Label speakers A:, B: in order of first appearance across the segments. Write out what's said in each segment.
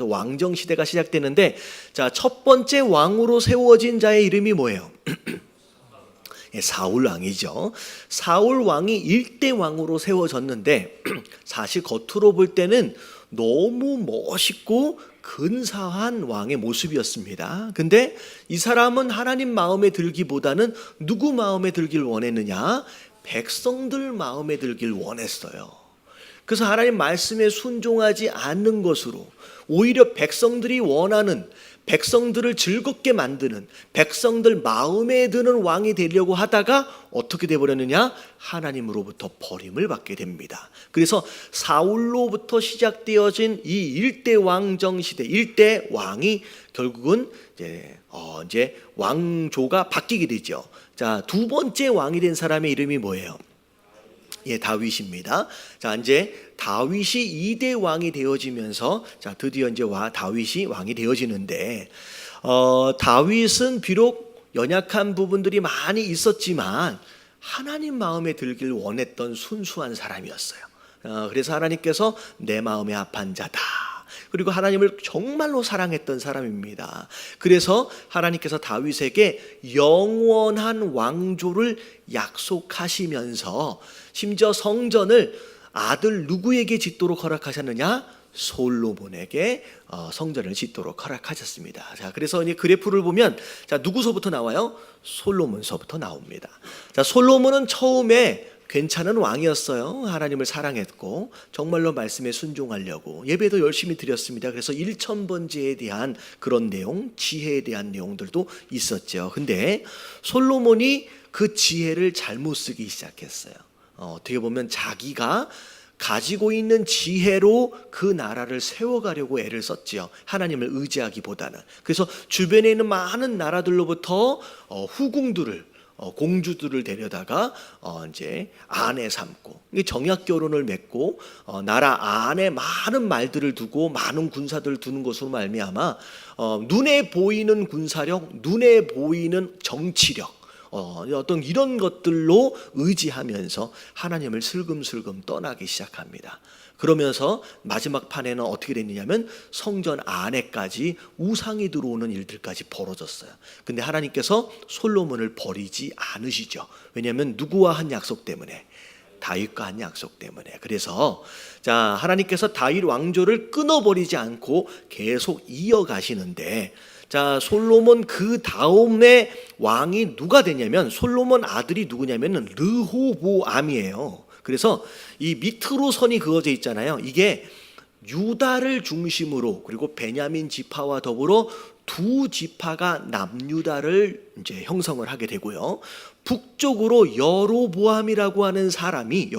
A: 왕정 시대가 시작되는데, 자, 첫 번째 왕으로 세워진 자의 이름이 뭐예요? 사울 왕이죠. 사울 왕이 일대 왕으로 세워졌는데 사실 겉으로 볼 때는 너무 멋있고 근사한 왕의 모습이었습니다. 근데 이 사람은 하나님 마음에 들기보다는 누구 마음에 들길 원했느냐? 백성들 마음에 들길 원했어요. 그래서 하나님 말씀에 순종하지 않는 것으로 오히려 백성들이 원하는, 백성들을 즐겁게 만드는, 백성들 마음에 드는 왕이 되려고 하다가 어떻게 되어버렸느냐? 하나님으로부터 버림을 받게 됩니다. 그래서 사울로부터 시작되어진 이 일대 왕정 시대, 일대 왕이 결국은 이제 왕조가 바뀌게 되죠. 자, 두 번째 왕이 된 사람의 이름이 뭐예요? 다윗입니다. 자, 이제 다윗이 2대 왕이 되어지면서, 자, 드디어 이제 다윗이 왕이 되어지는데, 다윗은 비록 연약한 부분들이 많이 있었지만 하나님 마음에 들길 원했던 순수한 사람이었어요. 그래서 하나님께서 내 마음에 합한 자다, 그리고 하나님을 정말로 사랑했던 사람입니다. 그래서 하나님께서 다윗에게 영원한 왕조를 약속하시면서 심지어 성전을 아들 누구에게 짓도록 허락하셨느냐? 솔로몬에게 성전을 짓도록 허락하셨습니다. 자, 그래서 이 그래프를 보면, 자, 누구서부터 나와요? 솔로몬서부터 나옵니다. 자, 솔로몬은 처음에 괜찮은 왕이었어요. 하나님을 사랑했고 정말로 말씀에 순종하려고 예배도 열심히 드렸습니다. 그래서 1000번제에 대한 그런 내용, 지혜에 대한 내용들도 있었죠. 근데 솔로몬이 그 지혜를 잘못 쓰기 시작했어요. 어떻게 보면 자기가 가지고 있는 지혜로 그 나라를 세워가려고 애를 썼지요. 하나님을 의지하기보다는. 그래서 주변에 있는 많은 나라들로부터 후궁들을, 공주들을 데려다가 이제 아내 삼고 정약 결혼을 맺고 나라 안에 많은 말들을 두고 많은 군사들을 두는 것으로 말미암아 눈에 보이는 군사력, 눈에 보이는 정치력, 어떤 이런 것들로 의지하면서 하나님을 슬금슬금 떠나기 시작합니다. 그러면서 마지막 판에는 어떻게 됐느냐면 성전 안에까지 우상이 들어오는 일들까지 벌어졌어요. 근데 하나님께서 솔로몬을 버리지 않으시죠. 왜냐하면 누구와 한 약속 때문에? 다윗과 한 약속 때문에. 그래서 자, 하나님께서 다윗 왕조를 끊어버리지 않고 계속 이어가시는데, 자, 솔로몬 그 다음에 왕이 누가 되냐면, 솔로몬 아들이 누구냐면 르호보암이에요. 그래서 이 밑으로 선이 그어져 있잖아요. 이게 유다를 중심으로, 그리고 베냐민 지파와 더불어 두 지파가 남유다를 이제 형성을 하게 되고요. 북쪽으로 여로보암이라고 하는 사람이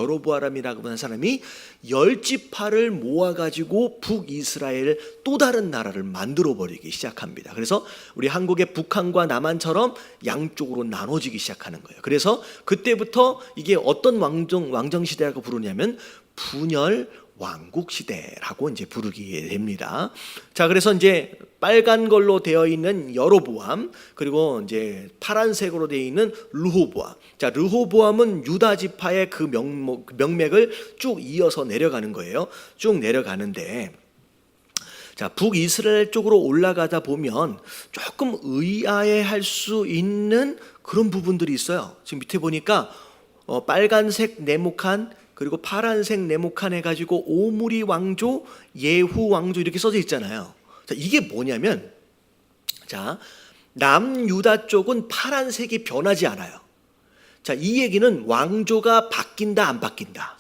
A: 10지파를 모아가지고 북이스라엘 또 다른 나라를 만들어버리기 시작합니다. 그래서 우리 한국의 북한과 남한처럼 양쪽으로 나눠지기 시작하는 거예요. 그래서 그때부터 이게 어떤 왕정 시대라고 부르냐면 분열 왕국 시대라고 이제 부르게 됩니다. 자, 그래서 이제 빨간 걸로 되어 있는 여로보암, 그리고 이제 파란색으로 되어 있는 르호보암. 자, 르호보암은 유다 지파의 그 명맥을 쭉 이어서 내려가는 거예요. 쭉 내려가는데, 자, 북이스라엘 쪽으로 올라가다 보면 조금 의아해할 수 있는 그런 부분들이 있어요. 지금 밑에 보니까 빨간색 네모칸, 그리고 파란색 네모칸 해가지고 오므리 왕조, 예후 왕조 이렇게 써져 있잖아요. 자, 이게 뭐냐면, 자, 남유다 쪽은 파란색이 변하지 않아요. 자, 이 얘기는 왕조가 바뀐다, 안 바뀐다?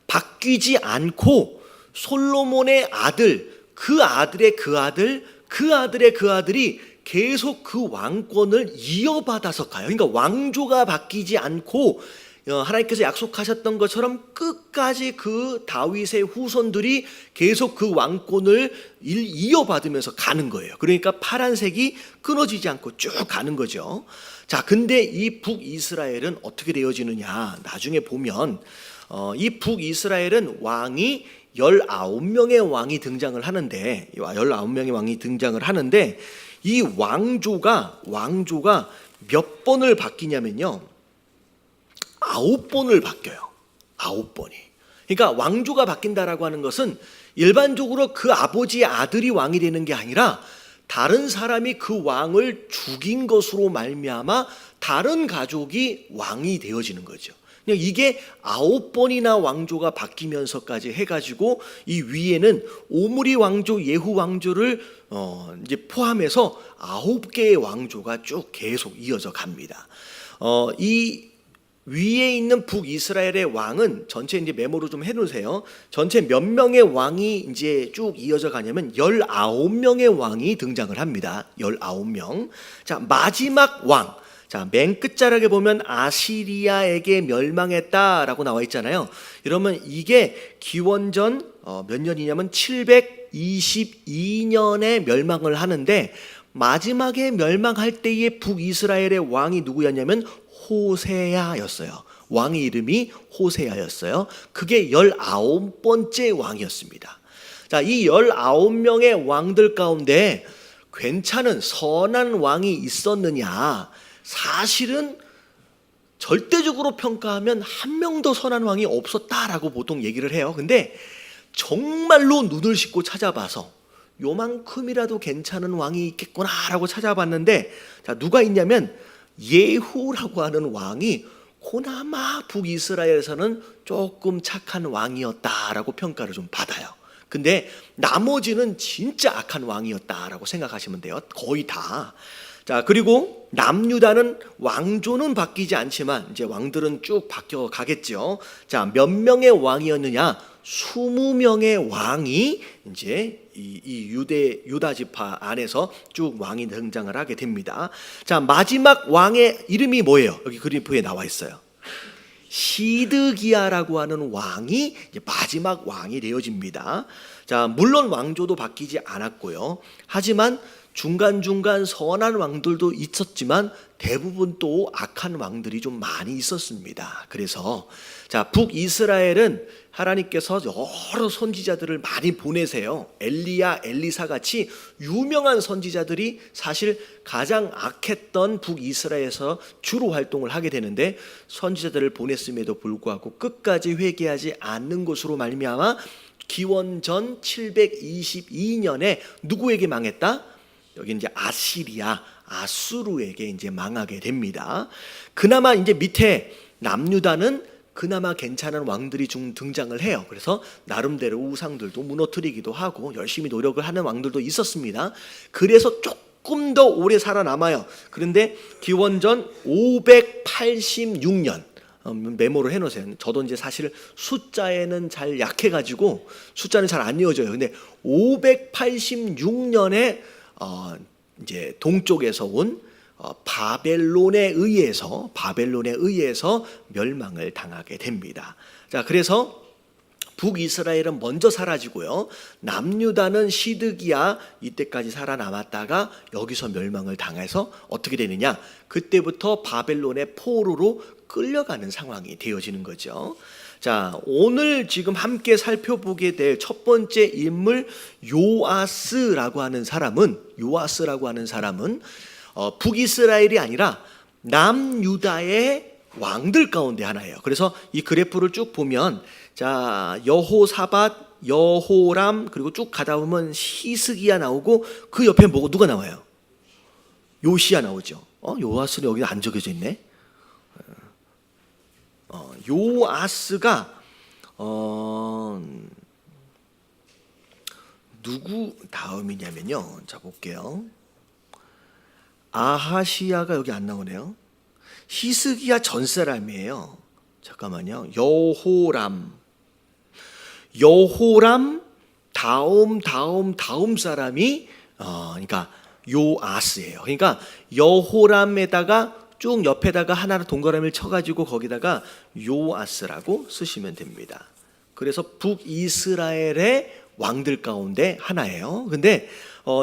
A: 바뀌지 않고 솔로몬의 아들, 그 아들의 그 아들, 그 아들의 그 아들이 계속 그 왕권을 이어받아서 가요. 그러니까 왕조가 바뀌지 않고 하나님께서 약속하셨던 것처럼 끝까지 그 다윗의 후손들이 계속 그 왕권을 이어받으면서 가는 거예요. 그러니까 파란색이 끊어지지 않고 쭉 가는 거죠. 자, 근데 이 북이스라엘은 어떻게 되어지느냐? 나중에 보면 이 북이스라엘은 왕이 19명의 왕이 등장을 하는데, 19명의 왕이 등장을 하는데, 이 왕조가 몇 번을 바뀌냐면요, 9번을 바뀌어요. 9번이. 그러니까 왕조가 바뀐다라고 하는 것은 일반적으로 그 아버지의 아들이 왕이 되는 게 아니라 다른 사람이 그 왕을 죽인 것으로 말미암아 다른 가족이 왕이 되어지는 거죠. 이게 9번이나 왕조가 바뀌면서까지 해가지고 이 위에는 오므리 왕조, 예후 왕조를 이제 포함해서 9개의 왕조가 쭉 계속 이어져 갑니다. 이 위에 있는 북이스라엘의 왕은 전체 이제 메모로 좀 해놓으세요. 전체 몇 명의 왕이 이제 쭉 이어져 가냐면 19명의 왕이 등장을 합니다. 19명. 자, 마지막 왕. 자, 맨 끝자락에 보면 아시리아에게 멸망했다라고 나와 있잖아요. 이러면 이게 기원전 몇 년이냐면 722년에 멸망을 하는데 마지막에 멸망할 때의 북이스라엘의 왕이 누구였냐면 호세아였어요. 왕의 이름이 호세아였어요. 그게 19번째 왕이었습니다. 자, 이 19명의 왕들 가운데 괜찮은 선한 왕이 있었느냐? 사실은 절대적으로 평가하면 한 명도 선한 왕이 없었다라고 보통 얘기를 해요. 근데 정말로 눈을 씻고 찾아봐서 요만큼이라도 괜찮은 왕이 있겠구나라고 찾아봤는데, 자, 누가 있냐면 예후라고 하는 왕이 그나마 북이스라엘에서는 조금 착한 왕이었다라고 평가를 좀 받아요. 근데 나머지는 진짜 악한 왕이었다라고 생각하시면 돼요. 거의 다. 자, 그리고 남유다는 왕조는 바뀌지 않지만 이제 왕들은 쭉 바뀌어 가겠죠. 자, 몇 명의 왕이었느냐? 20명의 왕이 이제 이 유다 지파 안에서 쭉 왕이 등장을 하게 됩니다. 자, 마지막 왕의 이름이 뭐예요? 여기 그래프에 나와 있어요. 시드기야라고 하는 왕이 이제 마지막 왕이 되어집니다. 자, 물론 왕조도 바뀌지 않았고요. 하지만 중간중간 선한 왕들도 있었지만 대부분 또 악한 왕들이 좀 많이 있었습니다. 그래서 자, 북이스라엘은 하나님께서 여러 선지자들을 많이 보내세요. 엘리야, 엘리사 같이 유명한 선지자들이 사실 가장 악했던 북이스라엘에서 주로 활동을 하게 되는데, 선지자들을 보냈음에도 불구하고 끝까지 회개하지 않는 것으로 말미암아 기원전 722년에 누구에게 망했다? 여기 이제 아시리아, 아수르에게 이제 망하게 됩니다. 그나마 이제 밑에 남유다는 그나마 괜찮은 왕들이 좀 등장을 해요. 그래서 나름대로 우상들도 무너뜨리기도 하고 열심히 노력을 하는 왕들도 있었습니다. 그래서 조금 더 오래 살아남아요. 그런데 기원전 586년, 메모를 해놓으세요. 저도 이제 사실 숫자에는 잘 약해가지고 숫자는 잘 안 이어져요. 근데 586년에 이제 동쪽에서 온 바벨론에 의해서 멸망을 당하게 됩니다. 자, 그래서 북이스라엘은 먼저 사라지고요. 남유다는 시드기야 이때까지 살아남았다가 여기서 멸망을 당해서 어떻게 되느냐? 그때부터 바벨론의 포로로 끌려가는 상황이 되어지는 거죠. 자, 오늘 지금 함께 살펴보게 될 첫 번째 인물 요아스라고 하는 사람은 북이스라엘이 아니라 남유다의 왕들 가운데 하나예요. 그래서 이 그래프를 쭉 보면 자, 여호사밧, 여호람, 그리고 쭉 가다 보면 히스기야 나오고 그 옆에 뭐고 누가 나와요? 요시야 나오죠. 요아스는 여기 안 적혀져 있네. 요아스가 누구 다음이냐면요. 자, 볼게요. 아하시야가 여기 안 나오네요. 히스기야 전 사람이에요. 잠깐만요. 여호람 다음 사람이 그러니까 요아스예요. 그러니까 여호람에다가 쭉 옆에다가 하나를 동그라미를 쳐가지고 거기다가 요아스라고 쓰시면 됩니다. 그래서 북이스라엘의 왕들 가운데 하나예요. 근데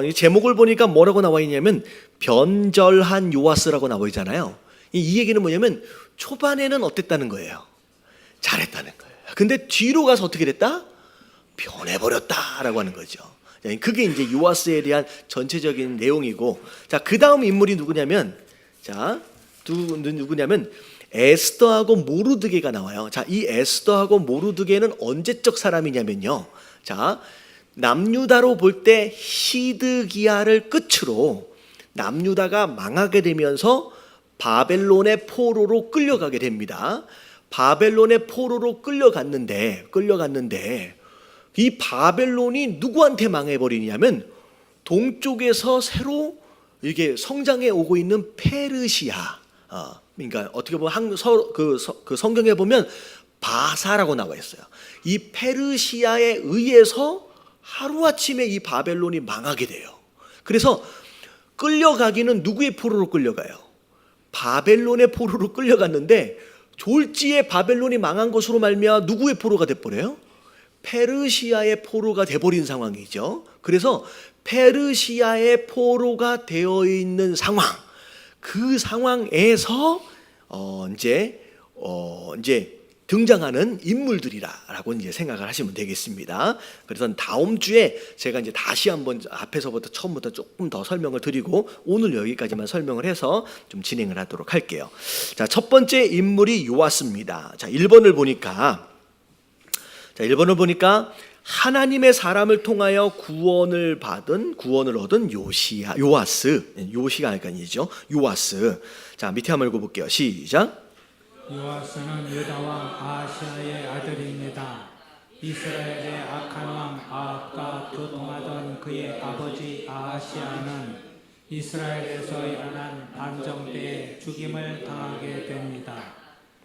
A: 이 제목을 보니까 뭐라고 나와 있냐면 변절한 요아스라고 나와 있잖아요. 이 얘기는 뭐냐면 초반에는 어땠다는 거예요? 잘했다는 거예요. 근데 뒤로 가서 어떻게 됐다? 변해버렸다라고 하는 거죠. 그게 이제 요아스에 대한 전체적인 내용이고, 자, 그 다음 인물이 누구냐면, 자, 누구냐면 에스더하고 모르드게가 나와요. 자, 이 에스더하고 모르드게는 언제적 사람이냐면요. 자, 남유다로 볼 때 시드기야를 끝으로 남유다가 망하게 되면서 바벨론의 포로로 끌려가게 됩니다. 바벨론의 포로로 끌려갔는데 이 바벨론이 누구한테 망해버리냐면 동쪽에서 새로 이게 성장해 오고 있는 페르시아. 그러니까 어떻게 보면 그 성경에 보면 바사라고 나와 있어요. 이 페르시아에 의해서 하루아침에 이 바벨론이 망하게 돼요. 그래서 끌려가기는 누구의 포로로 끌려가요? 바벨론의 포로로 끌려갔는데 졸지에 바벨론이 망한 것으로 말미암아 누구의 포로가 돼버려요? 페르시아의 포로가 돼버린 상황이죠. 그래서 페르시아의 포로가 되어 있는 상황, 그 상황에서 이제 등장하는 인물들이라고 이제 생각을 하시면 되겠습니다. 그래서 다음 주에 제가 이제 다시 한번 앞에서부터 처음부터 조금 더 설명을 드리고 오늘 여기까지만 설명을 해서 좀 진행을 하도록 할게요. 자, 첫 번째 인물이 요아스입니다. 자, 1번을 보니까 하나님의 사람을 통하여 구원을 얻은 요아스가 아니죠. 요아스. 자, 밑에 한번 읽어볼게요. 시작.
B: 요아스는 유다 왕 아하시아의 아들입니다. 이스라엘의 악한 왕 아합과 교통하던 그의 아버지 아하시아는 이스라엘에서 일어난 반정 때에 죽임을 당하게 됩니다.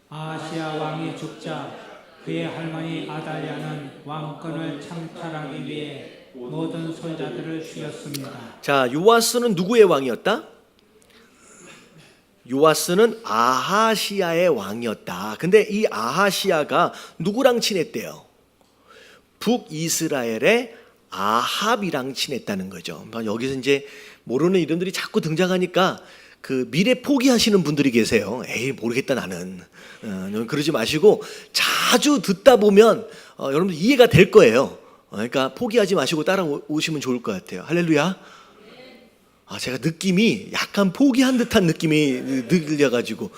B: 아하시아 왕이 죽자 그의 할머니 아달랴는 왕권을 창탈하기 위해 모든 손자들을 죽였습니다.
A: 자, 요아스는 누구의 왕이었다? 요아스는 아하시아의 왕이었다. 근데 이 아하시아가 누구랑 친했대요? 북이스라엘의 아합이랑 친했다는 거죠. 여기서 이제 모르는 이름들이 자꾸 등장하니까 그 미래 포기하시는 분들이 계세요. 에이, 모르겠다 나는. 그러지 마시고 자주 듣다 보면 여러분들 이해가 될 거예요. 그러니까 포기하지 마시고 따라오시면 좋을 것 같아요. 할렐루야. 제가 느낌이 약간 포기한 듯한 느낌이 들려가지고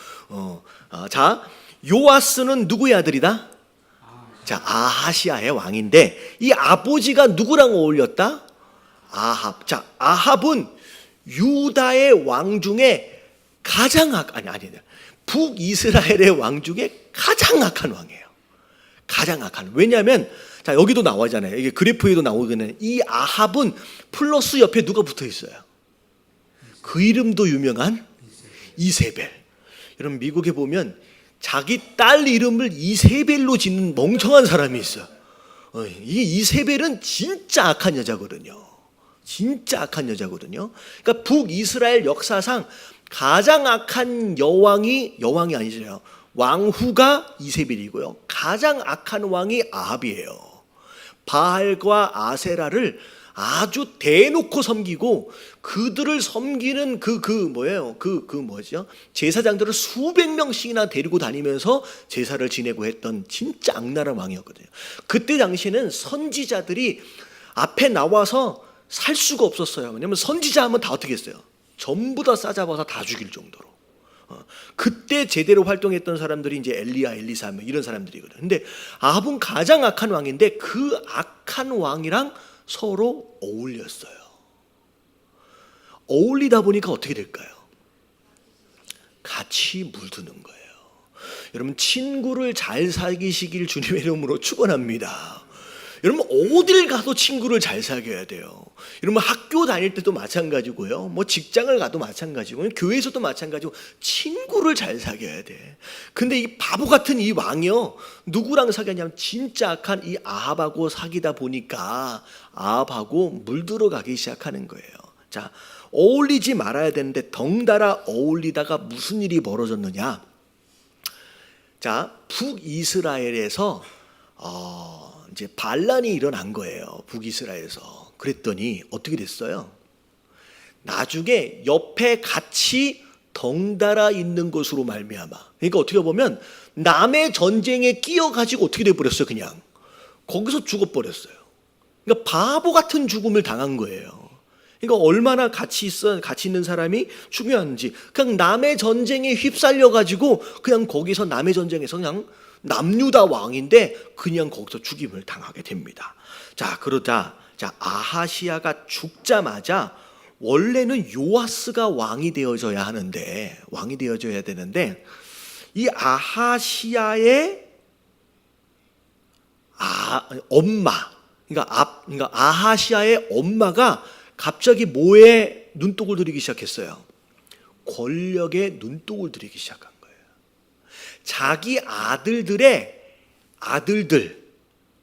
A: 자, 요아스는 누구의 아들이다? 자, 아하시아의 왕인데 이 아버지가 누구랑 어울렸다? 아합. 자, 아합은 유다의 왕 중에 가장 북이스라엘의 왕 중에 가장 악한 왕이에요. 가장 악한. 왜냐하면 자, 여기도 나오잖아요. 이게 그래프에도 나오거든요. 이 아합은 플러스 옆에 누가 붙어 있어요? 그 이름도 유명한 이세벨. 여러분, 미국에 보면 자기 딸 이름을 이세벨로 짓는 멍청한 사람이 있어요. 이 이세벨은 진짜 악한 여자거든요. 진짜 악한 여자거든요. 그러니까 북이스라엘 역사상 가장 악한 여왕이 아니죠. 왕후가 이세벨이고요. 가장 악한 왕이 아합이에요. 바알과 아세라를 아주 대놓고 섬기고 그들을 섬기는 제사장들을 수백 명씩이나 데리고 다니면서 제사를 지내고 했던 진짜 악랄한 왕이었거든요. 그때 당시에는 선지자들이 앞에 나와서 살 수가 없었어요. 왜냐하면 선지자 하면 다 어떻게 했어요? 전부 다 싸잡아서 다 죽일 정도로. 그때 제대로 활동했던 사람들이 이제 엘리야, 엘리사 이런 사람들이거든요. 근데 아합은 가장 악한 왕인데 그 악한 왕이랑 서로 어울렸어요. 어울리다 보니까 어떻게 될까요? 같이 물드는 거예요. 여러분, 친구를 잘 사귀시길 주님의 이름으로 축원합니다. 여러분, 어딜 가도 친구를 잘 사귀어야 돼요. 여러분, 학교 다닐 때도 마찬가지고요. 뭐 직장을 가도 마찬가지고, 교회에서도 마찬가지고, 친구를 잘 사귀어야 돼. 근데 이 바보 같은 이 왕이요, 누구랑 사귀었냐면 진짜 악한 이 아합하고 사귀다 보니까 아합하고 물들어가기 시작하는 거예요. 자, 어울리지 말아야 되는데 덩달아 어울리다가 무슨 일이 벌어졌느냐? 자, 북이스라엘에서 이제 반란이 일어난 거예요. 북이스라엘에서. 그랬더니 어떻게 됐어요? 나중에 옆에 같이 덩달아 있는 것으로 말미암아. 그러니까 어떻게 보면 남의 전쟁에 끼어가지고 어떻게 돼버렸어요? 그냥 거기서 죽어버렸어요. 그러니까 바보 같은 죽음을 당한 거예요. 그러니까 얼마나 가치 있는 사람이 중요한지. 그냥 남의 전쟁에 휩쓸려 가지고 그냥 거기서 남의 전쟁에서 그냥 남유다 왕인데 그냥 거기서 죽임을 당하게 됩니다. 자, 그러자 아하시아가 죽자마자 원래는 요아스가 왕이 되어져야 되는데 이 아하시아의 엄마, 그러니까 아하시아의 엄마가 갑자기 뭐에 눈독을 들이기 시작했어요? 권력에 눈독을 들이기 시작한 거예요. 자기 아들들의 아들들,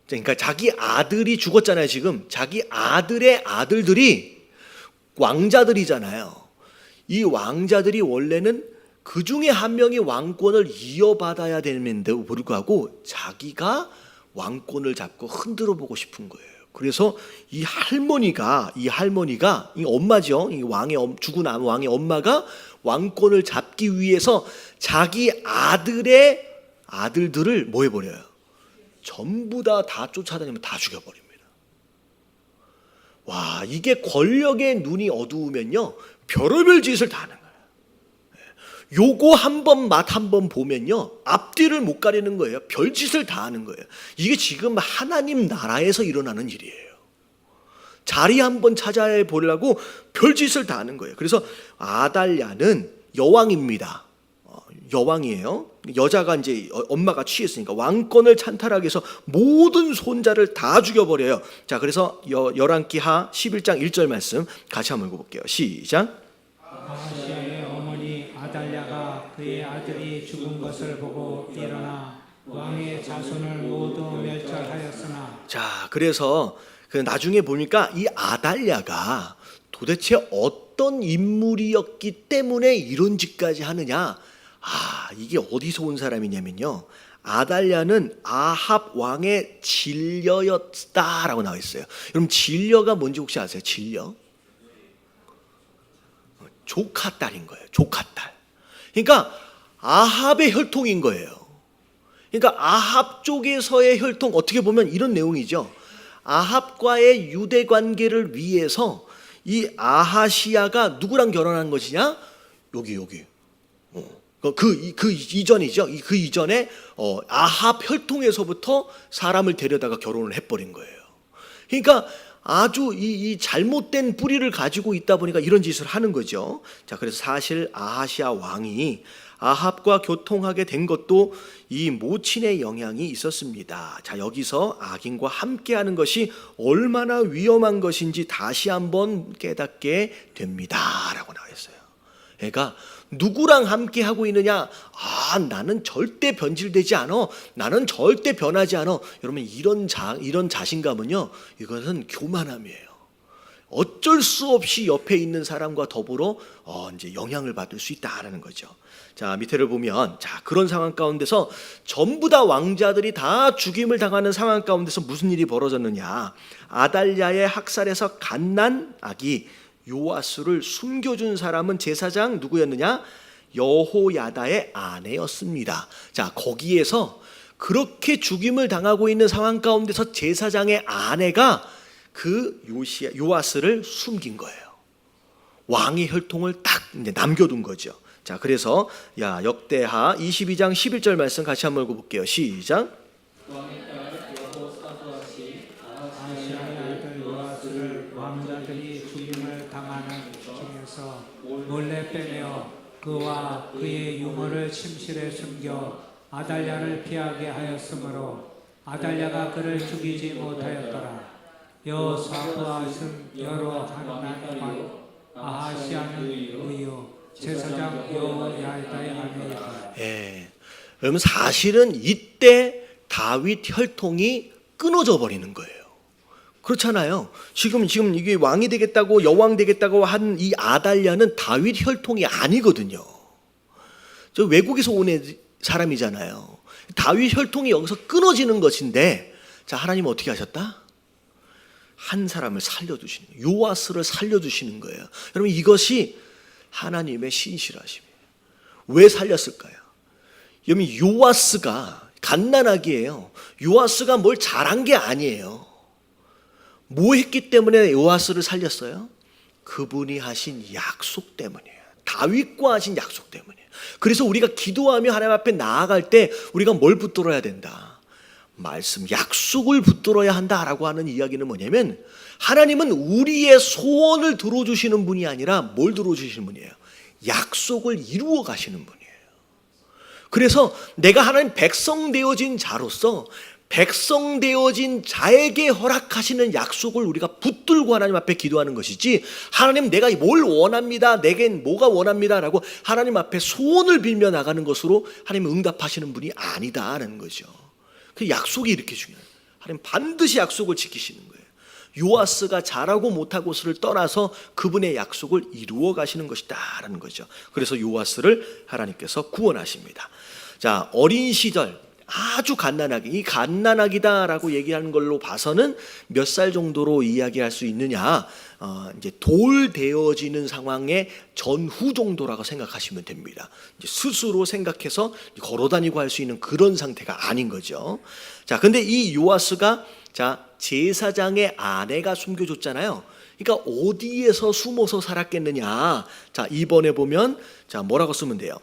A: 그러니까 자기 아들이 죽었잖아요. 지금 자기 아들의 아들들이 왕자들이잖아요. 이 왕자들이 원래는 그 중에 한 명이 왕권을 이어받아야 되는데도 불구하고 자기가 왕권을 잡고 흔들어 보고 싶은 거예요. 그래서 이 할머니가 이 엄마죠. 이 죽은 왕의 엄마가 왕권을 잡기 위해서 자기 아들의 아들들을 뭐 해버려요? 전부 다 쫓아다니면 다 죽여버립니다. 와, 이게 권력의 눈이 어두우면요 별의별 짓을 다 하는 거예요. 요거 맛 한 번 보면요 앞뒤를 못 가리는 거예요. 별짓을 다 하는 거예요. 이게 지금 하나님 나라에서 일어나는 일이에요. 자리 한번 찾아야 보려고 별짓을 다 하는 거예요. 그래서 아달랴는 여왕입니다. 여왕이에요. 여자가 이제 엄마가 취했으니까 왕권을 찬탈하기 위해서 모든 손자를 다 죽여버려요. 자, 그래서 열왕기하 11장 1절 말씀 같이 한번 읽어볼게요. 시작.
B: 아하시아의 어머니 아달랴가 그의 아들이 죽은 것을 보고 일어나 왕의 자손을 모두 멸절하였으나. 자,
A: 그래서 나중에 보니까 이 아달랴가 도대체 어떤 인물이었기 때문에 이런 짓까지 하느냐? 이게 어디서 온 사람이냐면요, 아달랴는 아합 왕의 진려였다라고 나와 있어요. 여러분, 진려가 뭔지 혹시 아세요? 진려? 조카딸인 거예요. 조카딸. 그러니까 아합의 혈통인 거예요. 그러니까 아합 쪽에서의 혈통, 어떻게 보면 이런 내용이죠. 아합과의 유대 관계를 위해서 이 아하시아가 누구랑 결혼한 것이냐? 여기. 그 이전이죠. 그 이전에 아합 혈통에서부터 사람을 데려다가 결혼을 해버린 거예요. 그러니까 아주 이 잘못된 뿌리를 가지고 있다 보니까 이런 짓을 하는 거죠. 자, 그래서 사실 아하시아 왕이 아합과 교통하게 된 것도 이 모친의 영향이 있었습니다. 자, 여기서 악인과 함께하는 것이 얼마나 위험한 것인지 다시 한번 깨닫게 됩니다라고 나와 있어요. 그러니까 누구랑 함께 하고 있느냐? 나는 절대 변질되지 않아. 나는 절대 변하지 않아. 여러분, 이런 자신감은요, 이것은 교만함이에요. 어쩔 수 없이 옆에 있는 사람과 더불어 이제 영향을 받을 수 있다라는 거죠. 자, 밑에를 보면, 자, 그런 상황 가운데서 전부 다 왕자들이 다 죽임을 당하는 상황 가운데서 무슨 일이 벌어졌느냐? 아달랴의 학살에서 갓난 아기 요아스를 숨겨준 사람은 제사장 누구였느냐? 여호야다의 아내였습니다. 자, 거기에서 그렇게 죽임을 당하고 있는 상황 가운데서 제사장의 아내가 그 요아스를 숨긴 거예요. 왕의 혈통을 딱 이제 남겨둔 거죠. 자, 그래서 역대하 22장 11절 말씀 같이 한번 읽어볼게요. 시작.
B: 왕자들이 죽임을 당하는 중에서 몰래 빼내어 그와 그의 유모를 침실에 숨겨 아달랴를 피하게 하였으므로 아달랴가 그를 죽이지 못하였더라. 여사부앗은 여러 한난 아하시아는 의요 제사장 여호야다의 아내이다.
A: 여러분, 사실은 이때 다윗 혈통이 끊어져 버리는 거예요. 그렇잖아요. 지금 이게 왕이 되겠다고, 여왕 되겠다고 한 이 아달랴는 다윗 혈통이 아니거든요. 저 외국에서 온 사람이잖아요. 다윗 혈통이 여기서 끊어지는 것인데, 자, 하나님은 어떻게 하셨다? 한 사람을 살려두시는 거예요. 요아스를 살려두시는 거예요. 여러분, 이것이 하나님의 신실하심이에요. 왜 살렸을까요? 여러분, 요아스가 갓난아기예요. 요아스가 뭘 잘한 게 아니에요. 뭐 했기 때문에 요아스를 살렸어요? 그분이 하신 약속 때문이에요. 다윗과 하신 약속 때문이에요. 그래서 우리가 기도하며 하나님 앞에 나아갈 때 우리가 뭘 붙들어야 된다? 말씀, 약속을 붙들어야 한다라고 하는 이야기는 뭐냐면, 하나님은 우리의 소원을 들어주시는 분이 아니라 뭘 들어주시는 분이에요? 약속을 이루어 가시는 분이에요. 그래서 내가 하나님 백성 되어진 자로서 백성 되어진 자에게 허락하시는 약속을 우리가 붙들고 하나님 앞에 기도하는 것이지, 하나님 내가 뭘 원합니다, 내겐 뭐가 원합니다라고 하나님 앞에 소원을 빌며 나가는 것으로 하나님 응답하시는 분이 아니다라는 거죠. 그 약속이 이렇게 중요해요. 하나님 반드시 약속을 지키시는 거예요. 요아스가 잘하고 못하고를 떠나서 그분의 약속을 이루어 가시는 것이다라는 거죠. 그래서 요아스를 하나님께서 구원하십니다. 자, 어린 시절 아주 갓난아기, 이 갓난아기다라고 얘기하는 걸로 봐서는 몇 살 정도로 이야기할 수 있느냐? 이제 돌 되어지는 상황의 전후 정도라고 생각하시면 됩니다. 이제 스스로 생각해서 걸어다니고 할 수 있는 그런 상태가 아닌 거죠. 자, 근데 이 요아스가 제사장의 아내가 숨겨줬잖아요. 그러니까 어디에서 숨어서 살았겠느냐? 자, 이번에 보면 뭐라고 쓰면 돼요?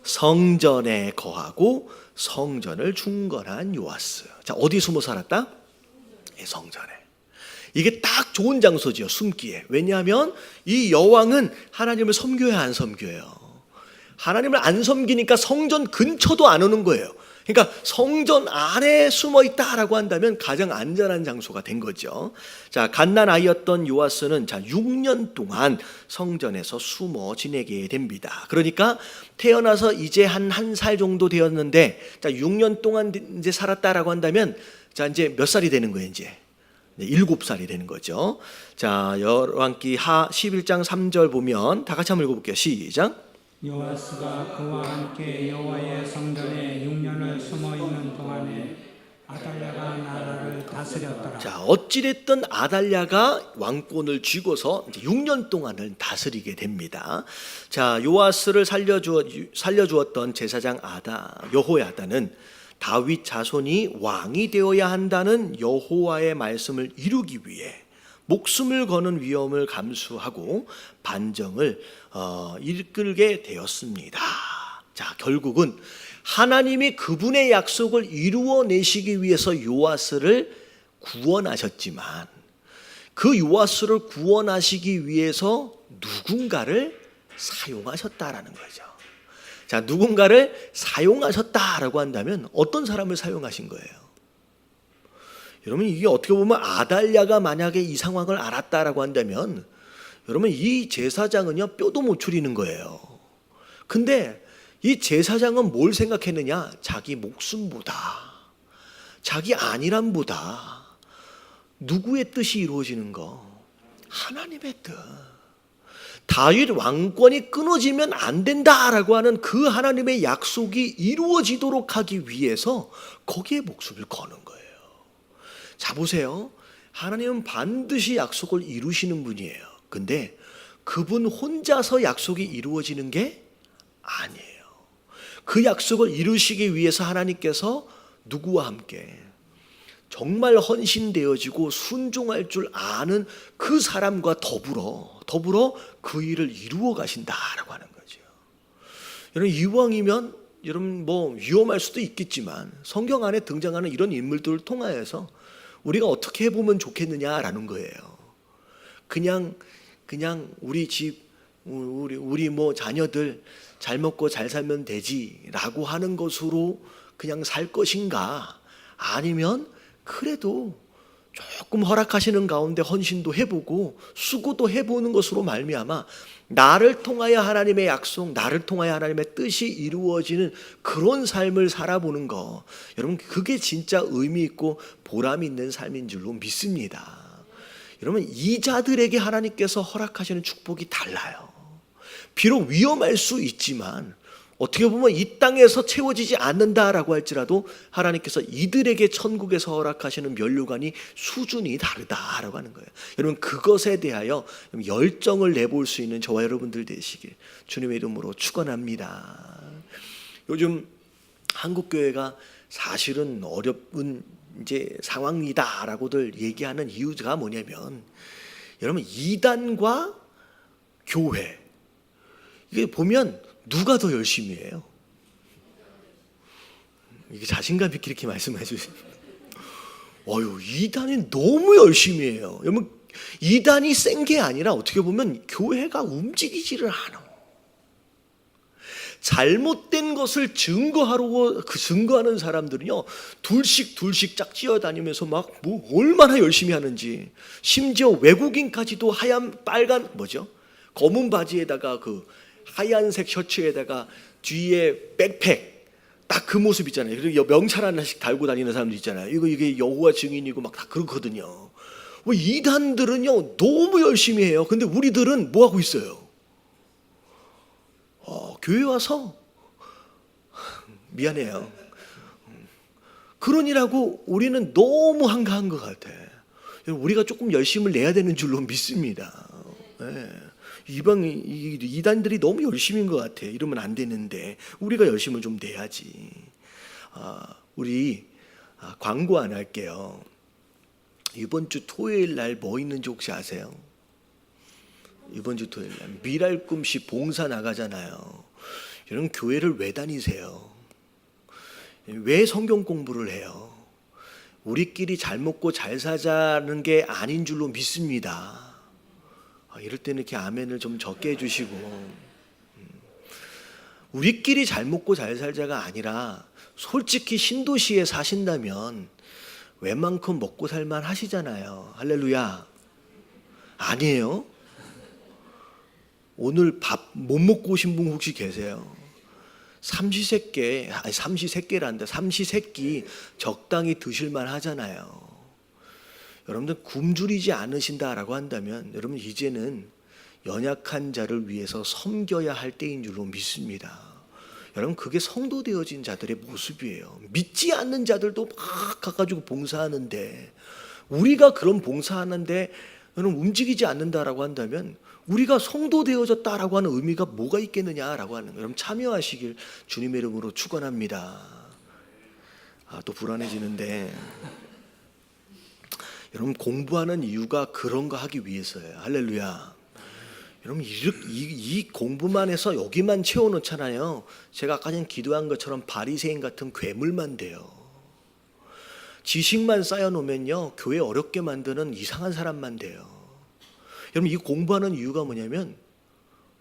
A: 성전에 거하고 성전을 중건한 요아스. 자, 어디 숨어 살았다? 성전에. 이게 딱 좋은 장소지요, 숨기에. 왜냐하면 이 여왕은 하나님을 섬겨야 안 섬겨요? 하나님을 안 섬기니까 성전 근처도 안 오는 거예요. 그러니까 성전 안에 숨어 있다라고 한다면 가장 안전한 장소가 된 거죠. 자, 갓난 아이였던 요아스는 6년 동안 성전에서 숨어 지내게 됩니다. 그러니까 태어나서 이제 한 살 정도 되었는데, 6년 동안 이제 살았다라고 한다면, 이제 몇 살이 되는 거예요, 이제? 7살이 되는 거죠. 자, 열왕기 하 11장 3절 보면 다 같이 한번 읽어볼게요. 시작.
B: 요아스가 그와 함께 여호와의 성전에 6년을 숨어 있는 동안에 아달랴가 나라를 다스렸더라.
A: 자, 어찌됐든 아달랴가 왕권을 쥐고서 이제 6년 동안을 다스리게 됩니다. 자, 요아스를 살려주었던 제사장 여호야다는 다윗 자손이 왕이 되어야 한다는 여호와의 말씀을 이루기 위해 목숨을 거는 위험을 감수하고 반정을 이끌게 되었습니다. 자, 결국은 하나님이 그분의 약속을 이루어내시기 위해서 요아스를 구원하셨지만, 그 요아스를 구원하시기 위해서 누군가를 사용하셨다라는 거죠. 자, 누군가를 사용하셨다라고 한다면 어떤 사람을 사용하신 거예요? 여러분, 이게 어떻게 보면 아달랴가 만약에 이 상황을 알았다라고 한다면, 여러분, 이 제사장은요 뼈도 못 추리는 거예요. 근데 이 제사장은 뭘 생각했느냐? 자기 목숨보다, 자기 안일함보다 누구의 뜻이 이루어지는 거? 하나님의 뜻. 다윗 왕권이 끊어지면 안 된다라고 하는 그 하나님의 약속이 이루어지도록 하기 위해서 거기에 목숨을 거는 거예요. 자, 보세요. 하나님은 반드시 약속을 이루시는 분이에요. 근데 그분 혼자서 약속이 이루어지는 게 아니에요. 그 약속을 이루시기 위해서 하나님께서 누구와 함께 정말 헌신되어지고 순종할 줄 아는 그 사람과 더불어 그 일을 이루어 가신다라고 하는 거죠. 여러분, 이왕이면 여러분 위험할 수도 있겠지만 성경 안에 등장하는 이런 인물들을 통하여서 우리가 어떻게 해보면 좋겠느냐라는 거예요. 그냥 우리 집, 우리 자녀들 잘 먹고 잘 살면 되지라고 하는 것으로 그냥 살 것인가? 아니면 그래도 조금 허락하시는 가운데 헌신도 해보고 수고도 해보는 것으로 말미암아 나를 통하여 하나님의 약속, 나를 통하여 하나님의 뜻이 이루어지는 그런 삶을 살아보는 거, 여러분, 그게 진짜 의미 있고 보람 있는 삶인 줄로 믿습니다. 여러분, 이 자들에게 하나님께서 허락하시는 축복이 달라요. 비록 위험할 수 있지만 어떻게 보면 이 땅에서 채워지지 않는다라고 할지라도 하나님께서 이들에게 천국에서 허락하시는 면류관이 수준이 다르다라고 하는 거예요. 여러분, 그것에 대하여 열정을 내볼 수 있는 저와 여러분들 되시길 주님의 이름으로 축원합니다. 요즘 한국교회가 사실은 어려운 이제 상황이다라고들 얘기하는 이유가 뭐냐면, 여러분, 이단과 교회. 이게 보면 누가 더 열심히 해요? 이게 자신감 있게 이렇게 말씀해 주세요. 이단이 너무 열심히 해요. 여러분, 이단이 센 게 아니라 어떻게 보면 교회가 움직이지를 않아. 잘못된 것을 증거하는 사람들은요, 둘씩 짝지어 다니면서 막 얼마나 열심히 하는지. 심지어 외국인까지도 빨간 검은 바지에다가 그 하얀색 셔츠에다가 뒤에 백팩, 딱 그 모습 있잖아요. 그리고 명찰 하나씩 달고 다니는 사람들 있잖아요. 이게 여호와 증인이고 막 다 그렇거든요. 이단들은요 너무 열심히 해요. 근데 우리들은 뭐 하고 있어요? 교회 와서 미안해요. 그러니라고 우리는 너무 한가한 것 같아. 우리가 조금 열심을 내야 되는 줄로 믿습니다. 네. 이단들이 너무 열심인 것 같아. 이러면 안 되는데 우리가 열심을 좀 내야지. 우리 광고 안 할게요. 이번 주 토요일 날 뭐 있는지 혹시 아세요? 이번 주 토요일 날 미랄꿈씨 봉사 나가잖아요. 여러분, 교회를 왜 다니세요? 왜 성경 공부를 해요? 우리끼리 잘 먹고 잘 사자는 게 아닌 줄로 믿습니다. 이럴 때는 이렇게 아멘을 좀 적게 해주시고, 우리끼리 잘 먹고 잘 살자가 아니라 솔직히 신도시에 사신다면 웬만큼 먹고 살만 하시잖아요. 할렐루야. 아니에요? 오늘 밥 못 먹고 오신 분 혹시 계세요? 삼시세끼 적당히 드실만 하잖아요. 여러분들 굶주리지 않으신다라고 한다면 여러분 이제는 연약한 자를 위해서 섬겨야 할 때인 줄로 믿습니다. 여러분, 그게 성도 되어진 자들의 모습이에요. 믿지 않는 자들도 막 가가지고 봉사하는데, 우리가 그런 봉사하는데 여러분 움직이지 않는다라고 한다면 우리가 성도 되어졌다라고 하는 의미가 뭐가 있겠느냐라고 하는 거예요. 여러분, 참여하시길 주님의 이름으로 축원합니다. 또 불안해지는데, 여러분, 공부하는 이유가 그런 거 하기 위해서예요. 할렐루야. 여러분, 이 공부만 해서 여기만 채워놓잖아요. 제가 아까 전에 기도한 것처럼 바리새인 같은 괴물만 돼요. 지식만 쌓여놓으면요, 교회 어렵게 만드는 이상한 사람만 돼요. 여러분, 이 공부하는 이유가 뭐냐면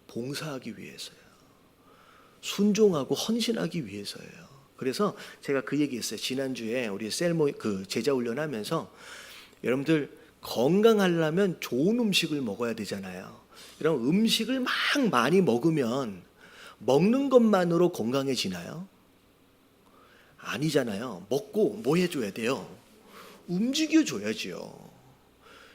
A: 봉사하기 위해서요. 순종하고 헌신하기 위해서예요. 그래서 제가 그 얘기했어요. 지난주에 우리 셀모 제자 훈련하면서 여러분들 건강하려면 좋은 음식을 먹어야 되잖아요. 이런 음식을 막 많이 먹으면 먹는 것만으로 건강해지나요? 아니잖아요. 먹고 뭐 해줘야 돼요? 움직여줘야지요.